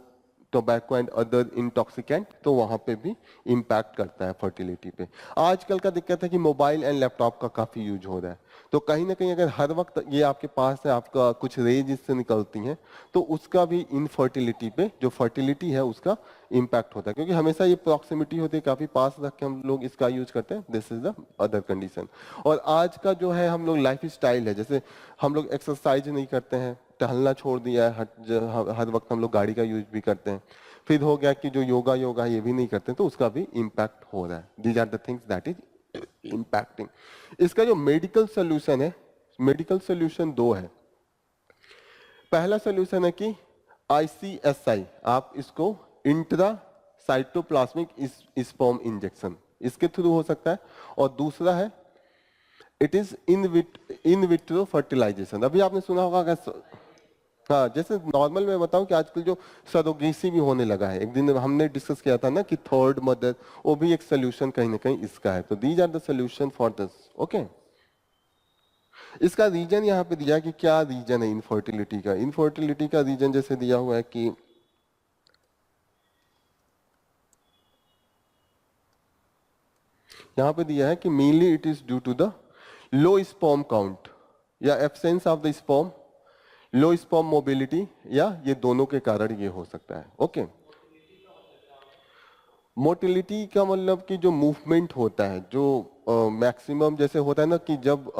tobacco and other intoxicant, तो वहाँ पे भी इम्पैक्ट करता है फर्टिलिटी पे। आजकल का दिक्कत है कि मोबाइल एंड लैपटॉप का काफ़ी यूज हो रहा है, तो कहीं ना कहीं अगर हर वक्त ये आपके पास है, आपका कुछ रेज इससे निकलती हैं, तो उसका भी इनफर्टिलिटी पे, जो फर्टिलिटी है उसका इम्पैक्ट होता है, क्योंकि हमेशा ये प्रॉक्सिमिटी होती है, काफ़ी पास रख के हम लोग इसका यूज करते हैं। This is the other condition. और आज का जो है हम लोग लाइफ स्टाइल है, जैसे हम लोग एक्सरसाइज नहीं करते हैं, टहलना छोड़ दिया है, हर वक्त हम लोग गाड़ी का यूज भी करते हैं। फिर हो गया कि जो योगा योगा ये भी नहीं करते, तो उसका भी इम्पैक्ट हो रहा है। These are the things that is impacting. इसका जो मेडिकल सोल्यूशन है, मेडिकल सोल्यूशन दो है। पहला सोल्यूशन है कि ICSI, आप इसको इंट्रा साइटोप्लाज्मिक स्पर्म इंजेक्शन, इसके थ्रू हो सकता है। और दूसरा है it is in vitro fertilisation. अभी आपने सुना होगा अगर, हाँ, जैसे नॉर्मल मैं बताऊं कि आजकल जो सरोगेसी भी होने लगा है, एक दिन हमने डिस्कस किया था ना कि थर्ड मदर, वो भी एक सोल्यूशन कहीं ना कहीं इसका है। तो these are the solution for this. Okay, इसका रीजन यहाँ पे दिया कि क्या रीजन है इनफर्टिलिटी का। इनफर्टिलिटी का रीजन जैसे दिया हुआ है कि यहाँ पे दिया है कि mainly it is due to the low sperm count या absence of the sperm, low sperm mobility, या ये दोनों के कारण ये हो सकता है। ओके, मोटिलिटी का मतलब कि जो मूवमेंट होता है, जो मैक्सिमम जैसे होता है ना कि जब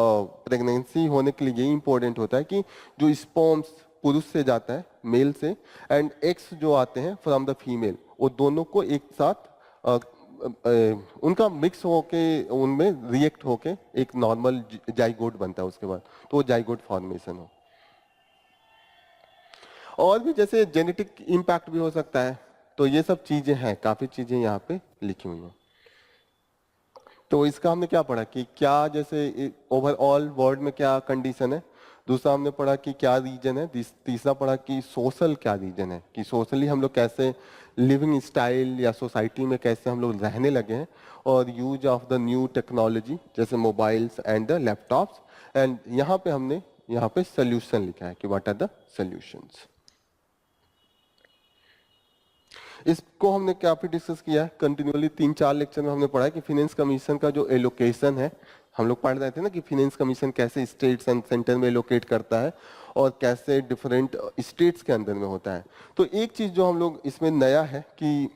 प्रेगनेंसी होने के लिए ये इंपॉर्टेंट होता है कि जो स्पर्म्स पुरुष से जाता है, मेल से, एंड एग्स जो आते हैं फ्रॉम द फीमेल, वो दोनों को एक साथ उनका मिक्स होके, उनमें रिएक्ट होके एक नॉर्मल जाइगोट बनता है उसके बाद, तो वो जाइगोट फॉर्मेशन हो। और भी जैसे जेनेटिक इम्पैक्ट भी हो सकता है। तो ये सब चीजें हैं, काफी चीजें यहाँ पे लिखी हुई हैं। तो इसका हमने क्या पढ़ा कि क्या जैसे ओवरऑल वर्ल्ड में क्या कंडीशन है, दूसरा हमने पढ़ा कि क्या रीजन है, तीसरा पढ़ा कि सोशल क्या रीजन है, कि सोशली हम लोग कैसे लिविंग स्टाइल या सोसाइटी में कैसे हम लोग रहने लगे हैं, और use of the new technology जैसे mobiles and the laptops. And यहाँ पे हमने यहाँ पे सोल्यूशन लिखा है कि व्हाट आर द सोल्यूशंस। इसको हमने काफी डिस्कस किया है कंटिन्यूअली, 3-4 लेक्चर में हमने पढ़ा है कि फाइनेंस कमीशन का जो एलोकेशन है, हम लोग पढ़ रहे थे ना कि फाइनेंस कमीशन कैसे स्टेट्स एंड सेंटर में एलोकेट करता है और कैसे डिफरेंट स्टेट्स के अंदर में होता है। तो एक चीज जो हम लोग इसमें नया है कि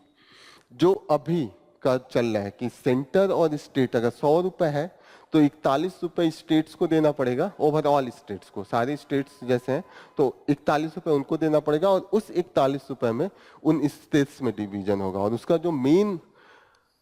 जो अभी का चल रहा है कि सेंटर और स्टेट अगर 100 रुपए है तो 41 रुपए स्टेट्स को देना पड़ेगा, ओवरऑल स्टेट्स को, सारे स्टेट्स जैसे हैं तो 41 रुपए उनको देना पड़ेगा, और उस 41 रुपए में उन स्टेट्स में डिवीजन होगा। और उसका जो मेन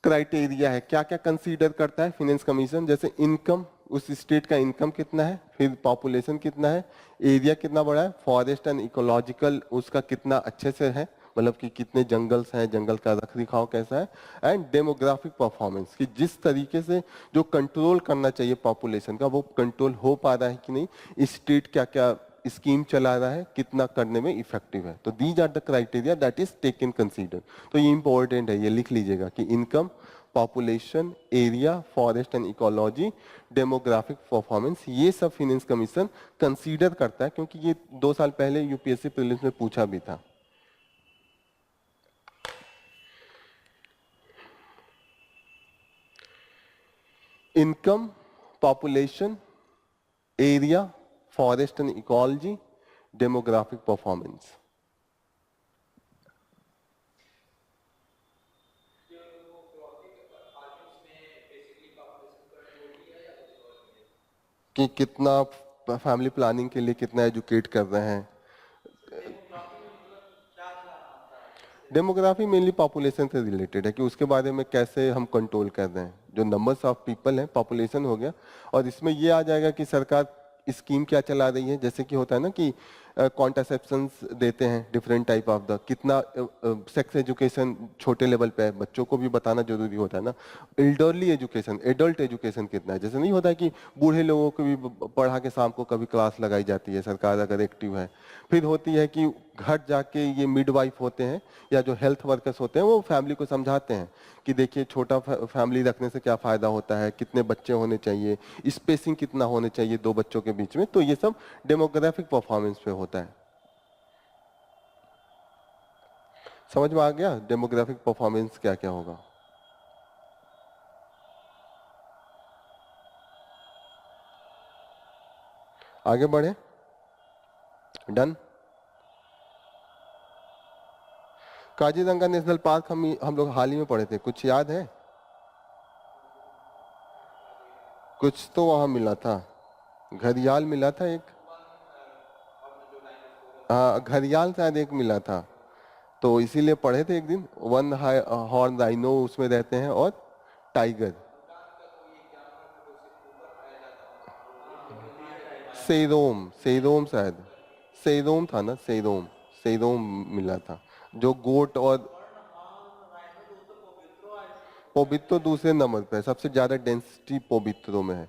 क्राइटेरिया है, क्या क्या कंसीडर करता है फाइनेंस कमीशन, जैसे इनकम, उस स्टेट का इनकम कितना है, फिर पॉपुलेशन कितना है, एरिया कितना बड़ा है, फॉरेस्ट एंड इकोलॉजिकल उसका कितना अच्छे से है, मतलब कि कितने जंगल्स हैं, जंगल का रखरखाव कैसा है, एंड डेमोग्राफिक परफॉर्मेंस, कि जिस तरीके से जो कंट्रोल करना चाहिए पॉपुलेशन का वो कंट्रोल हो पा रहा है कि नहीं, स्टेट क्या क्या स्कीम चला रहा है, कितना करने में इफेक्टिव है। तो these are the criteria that is taken consider. तो ये इंपॉर्टेंट है, ये लिख लीजिएगा कि income, population, area, forest and ecology, demographic performance, ये सब फाइनेंस कमीशन कंसीडर करता है, क्योंकि ये 2 साल पहले यूपीएससी प्रीलिम्स में पूछा भी था। Income, population, area, forest and ecology, demographic performance. कि कितना फैमिली प्लानिंग के लिए कितना एजुकेट कर रहे हैं। डेमोग्राफी मेनली पॉपुलेशन से रिलेटेड है कि उसके बारे में कैसे हम कंट्रोल कर रहे हैं, जो नंबर्स ऑफ पीपल है, पॉपुलेशन हो गया। और इसमें ये आ जाएगा कि सरकार स्कीम क्या चला रही है, जैसे कि होता है ना कि कॉन्ट्रासेप्शंस देते हैं डिफरेंट टाइप ऑफ द, कितना सेक्स एजुकेशन छोटे लेवल पे है, बच्चों को भी बताना जरूरी होता है ना। एल्डरली एजुकेशन, एडल्ट एजुकेशन कितना है, जैसे नहीं होता है कि बूढ़े लोगों को भी पढ़ा के शाम को कभी क्लास लगाई जाती है सरकार अगर एक्टिव है। फिर होती है कि घर जाके ये मिडवाइफ होते हैं या जो हेल्थ वर्कर्स होते हैं वो फैमिली को समझाते हैं कि देखिए छोटा फैमिली रखने से क्या फायदा होता है, कितने बच्चे होने चाहिए, स्पेसिंग कितना होने चाहिए दो बच्चों के बीच में। तो ये सब डेमोग्राफिक परफॉर्मेंस पे होता है। समझ में आ गया डेमोग्राफिक परफॉर्मेंस क्या क्या होगा? आगे बढ़े, डन। काजीरंगा नेशनल पार्क हम लोग हाल ही में पढ़े थे, कुछ याद है? कुछ तो वहां मिला था, घड़ियाल मिला था एक, हाँ घड़ियाल शायद एक मिला था, तो इसीलिए पढ़े थे एक दिन। वन हॉर्न राइनो उसमें रहते हैं और टाइगर, सेरोम, सेरोम शायद, सेरोम था ना, सेरोम, सेरोम मिला था जो गोट और पोबित्रो दूसरे नंबर पे है, सबसे ज्यादा डेंसिटी पोबित्रो में है,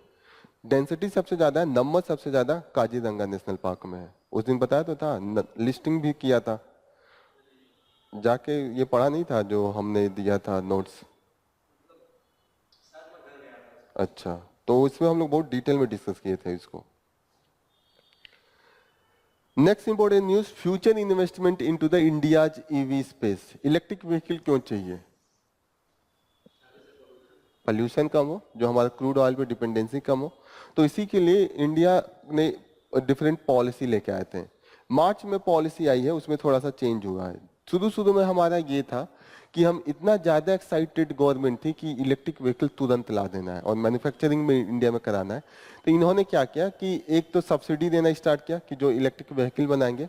डेंसिटी सबसे ज्यादा है, नंबर सबसे ज्यादा काजीरंगा नेशनल पार्क में है। उस दिन बताया तो था, लिस्टिंग भी किया था, जाके ये पढ़ा नहीं था जो हमने दिया था नोट्स? अच्छा, तो इसमें हम लोग बहुत डिटेल में डिस्कस किए थे इसको। Next important news, future investment into the India's EV space. Electric vehicle क्यों चाहिए? पॉल्यूशन कम हो, जो हमारा क्रूड ऑयल पे डिपेंडेंसी कम हो, तो इसी के लिए इंडिया ने डिफरेंट पॉलिसी लेके आए थे। मार्च में पॉलिसी आई है, उसमें थोड़ा सा चेंज हुआ है। शुरू शुरू में हमारा ये था कि हम इतना ज्यादा एक्साइटेड गवर्नमेंट थी कि इलेक्ट्रिक व्हीकल तुरंत ला देना है और मैन्युफैक्चरिंग में इंडिया में कराना है। तो इन्होंने क्या किया कि एक तो सब्सिडी देना स्टार्ट किया कि जो इलेक्ट्रिक व्हीकल बनाएंगे।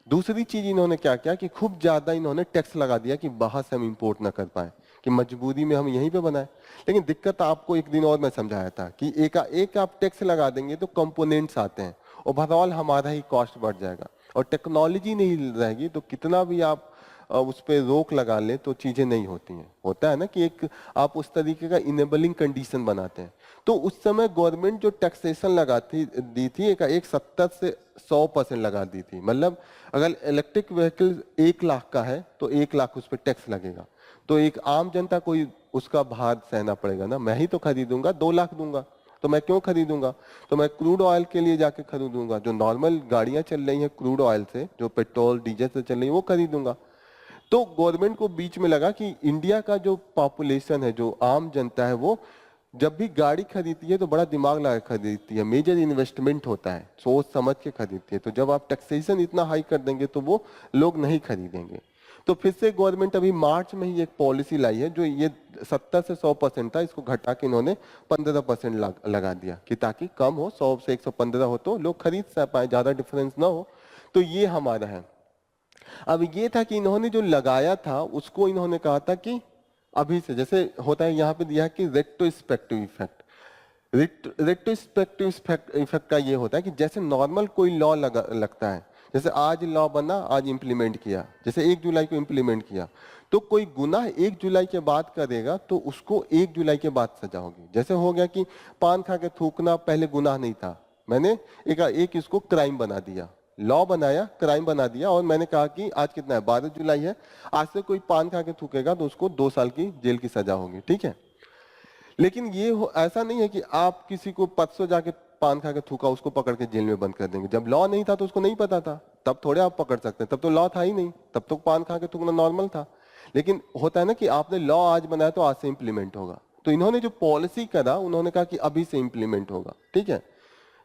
दूसरी चीज इन्होंने क्या किया कि खूब ज्यादा इन्होंने टैक्स लगा दिया कि बाहर से हम इंपोर्ट ना कर पाए, कि मजबूरी में हम यहीं पे बनाए। लेकिन दिक्कत आपको एक दिन और मैं समझाया था कि एक आप टैक्स लगा देंगे तो कंपोनेंट्स आते हैं, ओवरऑल हमारा ही कॉस्ट बढ़ जाएगा, और टेक्नोलॉजी नहीं रहेगी तो कितना भी आप उस पर रोक लगा ले तो चीजें नहीं होती हैं। होता है ना कि एक आप उस तरीके का इनेबलिंग कंडीशन बनाते हैं। तो उस समय गवर्नमेंट जो टैक्सेशन लगाती दी थी, एक 70 से 100% लगा दी थी। मतलब अगर इलेक्ट्रिक व्हीकल 1 लाख का है तो 1 लाख उस पर टैक्स लगेगा। तो एक आम जनता को उसका भार सहना पड़ेगा ना, मैं ही तो खरीदूंगा, 2 लाख दूंगा तो मैं क्यों खरीदूंगा? तो मैं क्रूड ऑयल के लिए जाके खरीदूंगा, जो नॉर्मल गाड़ियां चल रही हैं क्रूड ऑयल से, जो पेट्रोल डीजल से चल रही है वो खरीदूंगा। तो गवर्नमेंट को बीच में लगा कि इंडिया का जो पॉपुलेशन है, जो आम जनता है, वो जब भी गाड़ी खरीदती है तो बड़ा दिमाग लगा खरीदती है, मेजर इन्वेस्टमेंट होता है, सोच समझ के खरीदती है। तो जब आप टैक्सेशन इतना हाई कर देंगे तो वो लोग नहीं खरीदेंगे। तो फिर से गवर्नमेंट अभी मार्च में ही एक पॉलिसी लाई है, जो ये 70 से 100% था, इसको घटा के इन्होंने 15% लगा दिया कि ताकि कम हो, 100 से 115 हो तो लोग खरीद पाए, ज्यादा डिफरेंस ना हो। तो ये हमारा है। अब ये था कि इन्होंने जो लगाया था उसको इन्होंने कहा था कि अभी से, जैसे होता है यहाँ पे दिया कि रेट्रोस्पेक्टिव इफेक्ट। रेट्रोस्पेक्टिव इफेक्ट का ये होता है कि जैसे नॉर्मल कोई लॉ लगता है, जैसे आज लॉ बना, आज इंप्लीमेंट किया, जैसे 1 जुलाई को इंप्लीमेंट किया, तो कोई गुनाह 1 जुलाई के बाद करेगा तो उसको 1 जुलाई के बाद सजा होगी। जैसे हो गया कि पान खा के थूकना पहले गुनाह नहीं था, मैंने एक इसको क्राइम बना दिया, लॉ बनाया, क्राइम बना दिया, और मैंने कहा कि आज कितना है, 12 जुलाई है, आज से कोई पान खा के थूकेगा तो उसको 2 साल की जेल की सजा होगी, ठीक है। लेकिन ये ऐसा नहीं है कि आप किसी को परसों जाके पान खा के थूका उसको पकड़ के जेल में बंद कर देंगे। जब लॉ नहीं था तो उसको नहीं पता था, तब थोड़े आप पकड़ सकते हैं, तब तो लॉ था ही नहीं, तब तो पान खा के थूकना नॉर्मल था। लेकिन होता है ना कि आपने लॉ आज बनाया तो आज से इंप्लीमेंट होगा। तो इन्होंने जो पॉलिसी करा, उन्होंने कहा कि अभी से इंप्लीमेंट होगा, ठीक है।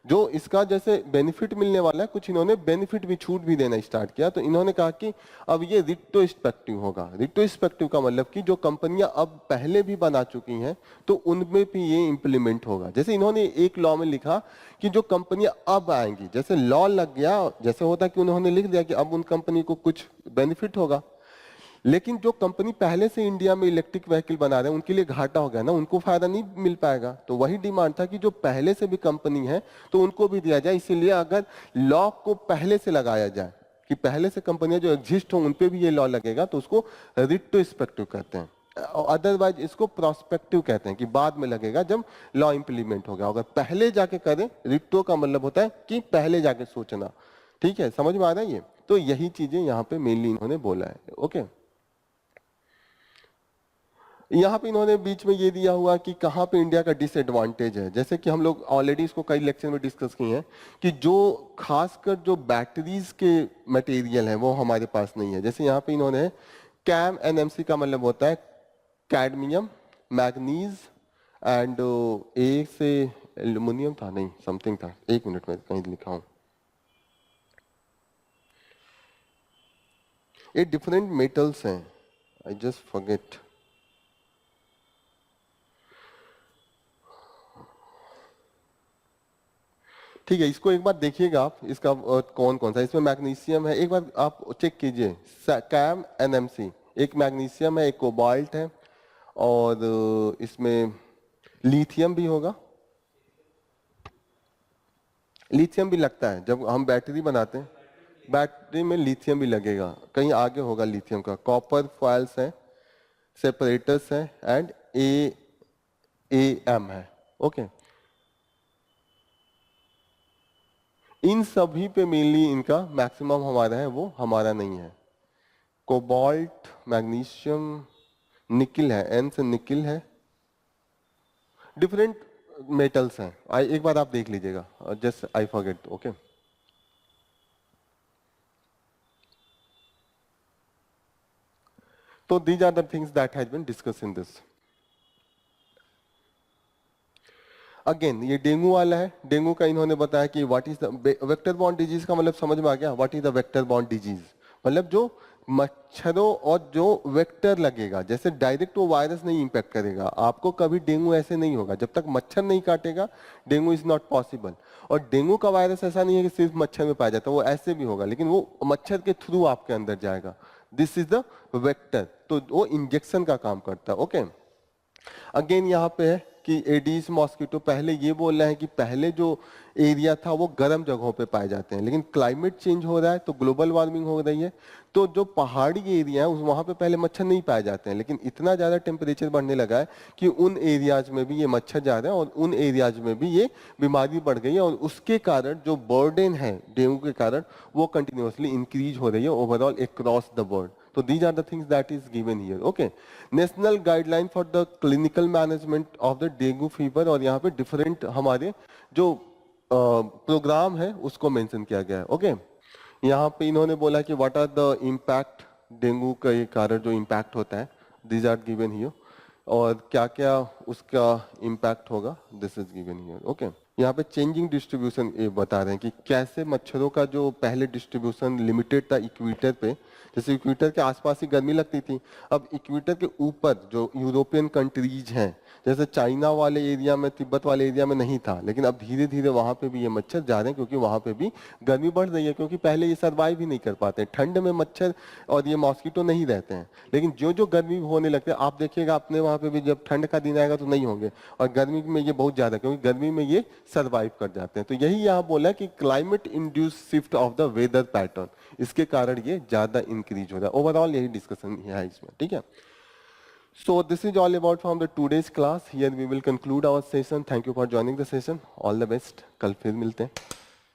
जो इसका जैसे बेनिफिट मिलने वाला है, कुछ इन्होंने बेनिफिट भी, छूट भी देना स्टार्ट किया। तो इन्होंने कहा कि अब ये रिट्रोस्पेक्टिव होगा। रिट्रोस्पेक्टिव का मतलब कि जो कंपनियां अब पहले भी बना चुकी हैं तो उनमें भी ये इंप्लीमेंट होगा। जैसे इन्होंने एक लॉ में लिखा कि जो कंपनियां अब आएंगी, जैसे लॉ लग गया, जैसे होता है कि उन्होंने लिख दिया कि अब उन कंपनी को कुछ बेनिफिट होगा, लेकिन जो कंपनी पहले से इंडिया में इलेक्ट्रिक व्हीकल बना रहे हैं उनके लिए घाटा हो गया ना, उनको फायदा नहीं मिल पाएगा। तो वही डिमांड था कि जो पहले से भी कंपनी है तो उनको भी दिया जाए। इसीलिए अगर लॉ को पहले से लगाया जाए कि पहले से कंपनियां जो एग्जिस्ट हो उन पे भी ये लॉ लगेगा, तो उसको रिट्रोस्पेक्टिव कहते हैं। अदरवाइज इसको प्रोस्पेक्टिव कहते हैं कि बाद में लगेगा जब लॉ इंप्लीमेंट होगा। अगर पहले जाके करें, रिट्रो का मतलब होता है कि पहले जाके सोचना। ठीक है, समझ में आ रहा है ये? तो यही चीजें यहाँ पे मेनली इन्होंने बोला है। ओके, यहाँ पे इन्होंने बीच में ये दिया हुआ कि कहाँ पे इंडिया का डिसएडवांटेज है। जैसे कि हम लोग ऑलरेडी इसको कई लेक्चर में डिस्कस किए हैं कि जो खासकर जो बैटरीज के मटेरियल है वो हमारे पास नहीं है। जैसे यहाँ पे इन्होंने कैम एनएमसी का मतलब होता है कैडमियम, मैग्नीज एंड ए से एल्यूमिनियम था, नहीं समथिंग था, एक मिनट में कहीं लिखा हूं। ये डिफरेंट मेटल्स हैं, आई जस्ट फॉरगेट। ठीक है, इसको एक बार देखिएगा आप, इसका कौन कौन सा, इसमें मैग्नीशियम है, एक बार आप चेक कीजिए। कैम एनएमसी, एक मैग्नीशियम है, एक कोबाल्ट है, और इसमें लिथियम भी होगा। लिथियम भी लगता है जब हम बैटरी बनाते हैं, बैटरी में लिथियम भी लगेगा, कहीं आगे होगा लिथियम का। कॉपर फॉइल्स है, सेपरेटर्स है, एंड एएम है। ओके, इन सभी पे मेनली इनका मैक्सिमम हमारा है, वो हमारा नहीं है। कोबाल्ट, मैग्नीशियम, निकिल है, एन से निकिल है, डिफरेंट मेटल्स हैं। एक बार आप देख लीजिएगा, जस्ट आई फॉरगेट। ओके, तो these are the things that has been discuss in this. Again ये डेंगू वाला है। डेंगू का इन्होंने बताया कि what is the vector borne disease का मतलब समझ में आ गया। What is the vector borne disease, मतलब जो मच्छरों और जो वेक्टर लगेगा, जैसे डायरेक्ट वो वायरस नहीं इंपैक्ट करेगा आपको, कभी डेंगू ऐसे नहीं होगा जब तक मच्छर नहीं काटेगा। Dengue is not possible. और डेंगू का वायरस ऐसा नहीं है कि सिर्फ मच्छर में पाया जाता है, वो ऐसे भी होगा, लेकिन वो मच्छर के थ्रू आपके अंदर जाएगा। दिस इज द वेक्टर, तो वो इंजेक्शन का काम करता है। ओके, अगेन यहाँ पे है कि एडीज मॉस्किटो, पहले ये बोल रहे हैं कि पहले जो एरिया था वो गर्म जगहों पे पाए जाते हैं, लेकिन क्लाइमेट चेंज हो रहा है तो ग्लोबल वार्मिंग हो रही है, तो जो पहाड़ी एरिया है वहां पे पहले मच्छर नहीं पाए जाते हैं, लेकिन इतना ज्यादा टेम्परेचर बढ़ने लगा है कि उन एरियाज में भी ये मच्छर जा रहे हैं और उन एरियाज में भी ये बीमारी बढ़ गई है, और उसके कारण जो बर्डन है डेंगू के कारण वो कंटिन्यूसली इंक्रीज हो रही है overall across the world. So these are the things that is given here. Okay, national guideline for the clinical management of the dengue fever, और यहाँ पे different हमारे जो प्रोग्राम है उसको मेंशन किया गया है। ओके, यहाँ पे इन्होंने बोला कि what are the impact, dengue के कारण जो इम्पैक्ट होता है, these are given here, और क्या क्या उसका इम्पैक्ट होगा, this is given here. Okay, यहाँ पे चेंजिंग डिस्ट्रीब्यूशन ये बता रहे हैं कि कैसे मच्छरों का जो पहले डिस्ट्रीब्यूशन लिमिटेड था इक्वेटर पे, जैसे इक्वेटर के आसपास ही गर्मी लगती थी, अब इक्वेटर के ऊपर जो यूरोपियन कंट्रीज हैं, जैसे चाइना वाले एरिया में, तिब्बत वाले एरिया में नहीं था, लेकिन अब धीरे धीरे वहां पे भी ये मच्छर जा रहे हैं, क्योंकि वहां पे भी गर्मी बढ़ रही है, क्योंकि पहले ये सर्वाइव ही नहीं कर पाते, ठंड में मच्छर और ये मॉस्किटो नहीं रहते हैं, लेकिन जो जो गर्मी होने लगते हैं, आप देखिएगा अपने वहां पे भी जब ठंड का दिन आएगा तो नहीं होंगे, और गर्मी में ये बहुत ज्यादा, क्योंकि गर्मी में ये सर्वाइव कर जाते हैं। तो यही यहाँ बोला कि climate induce shift of the weather pattern, इसके कारण ये ज्यादा इंक्रीज हो रहा है। ओवरऑल यही डिस्कशन है इसमें, ठीक है। So this is all about from the today's class. Here we will conclude our session. Thank you for joining the session. All the best. कल फिर मिलते हैं.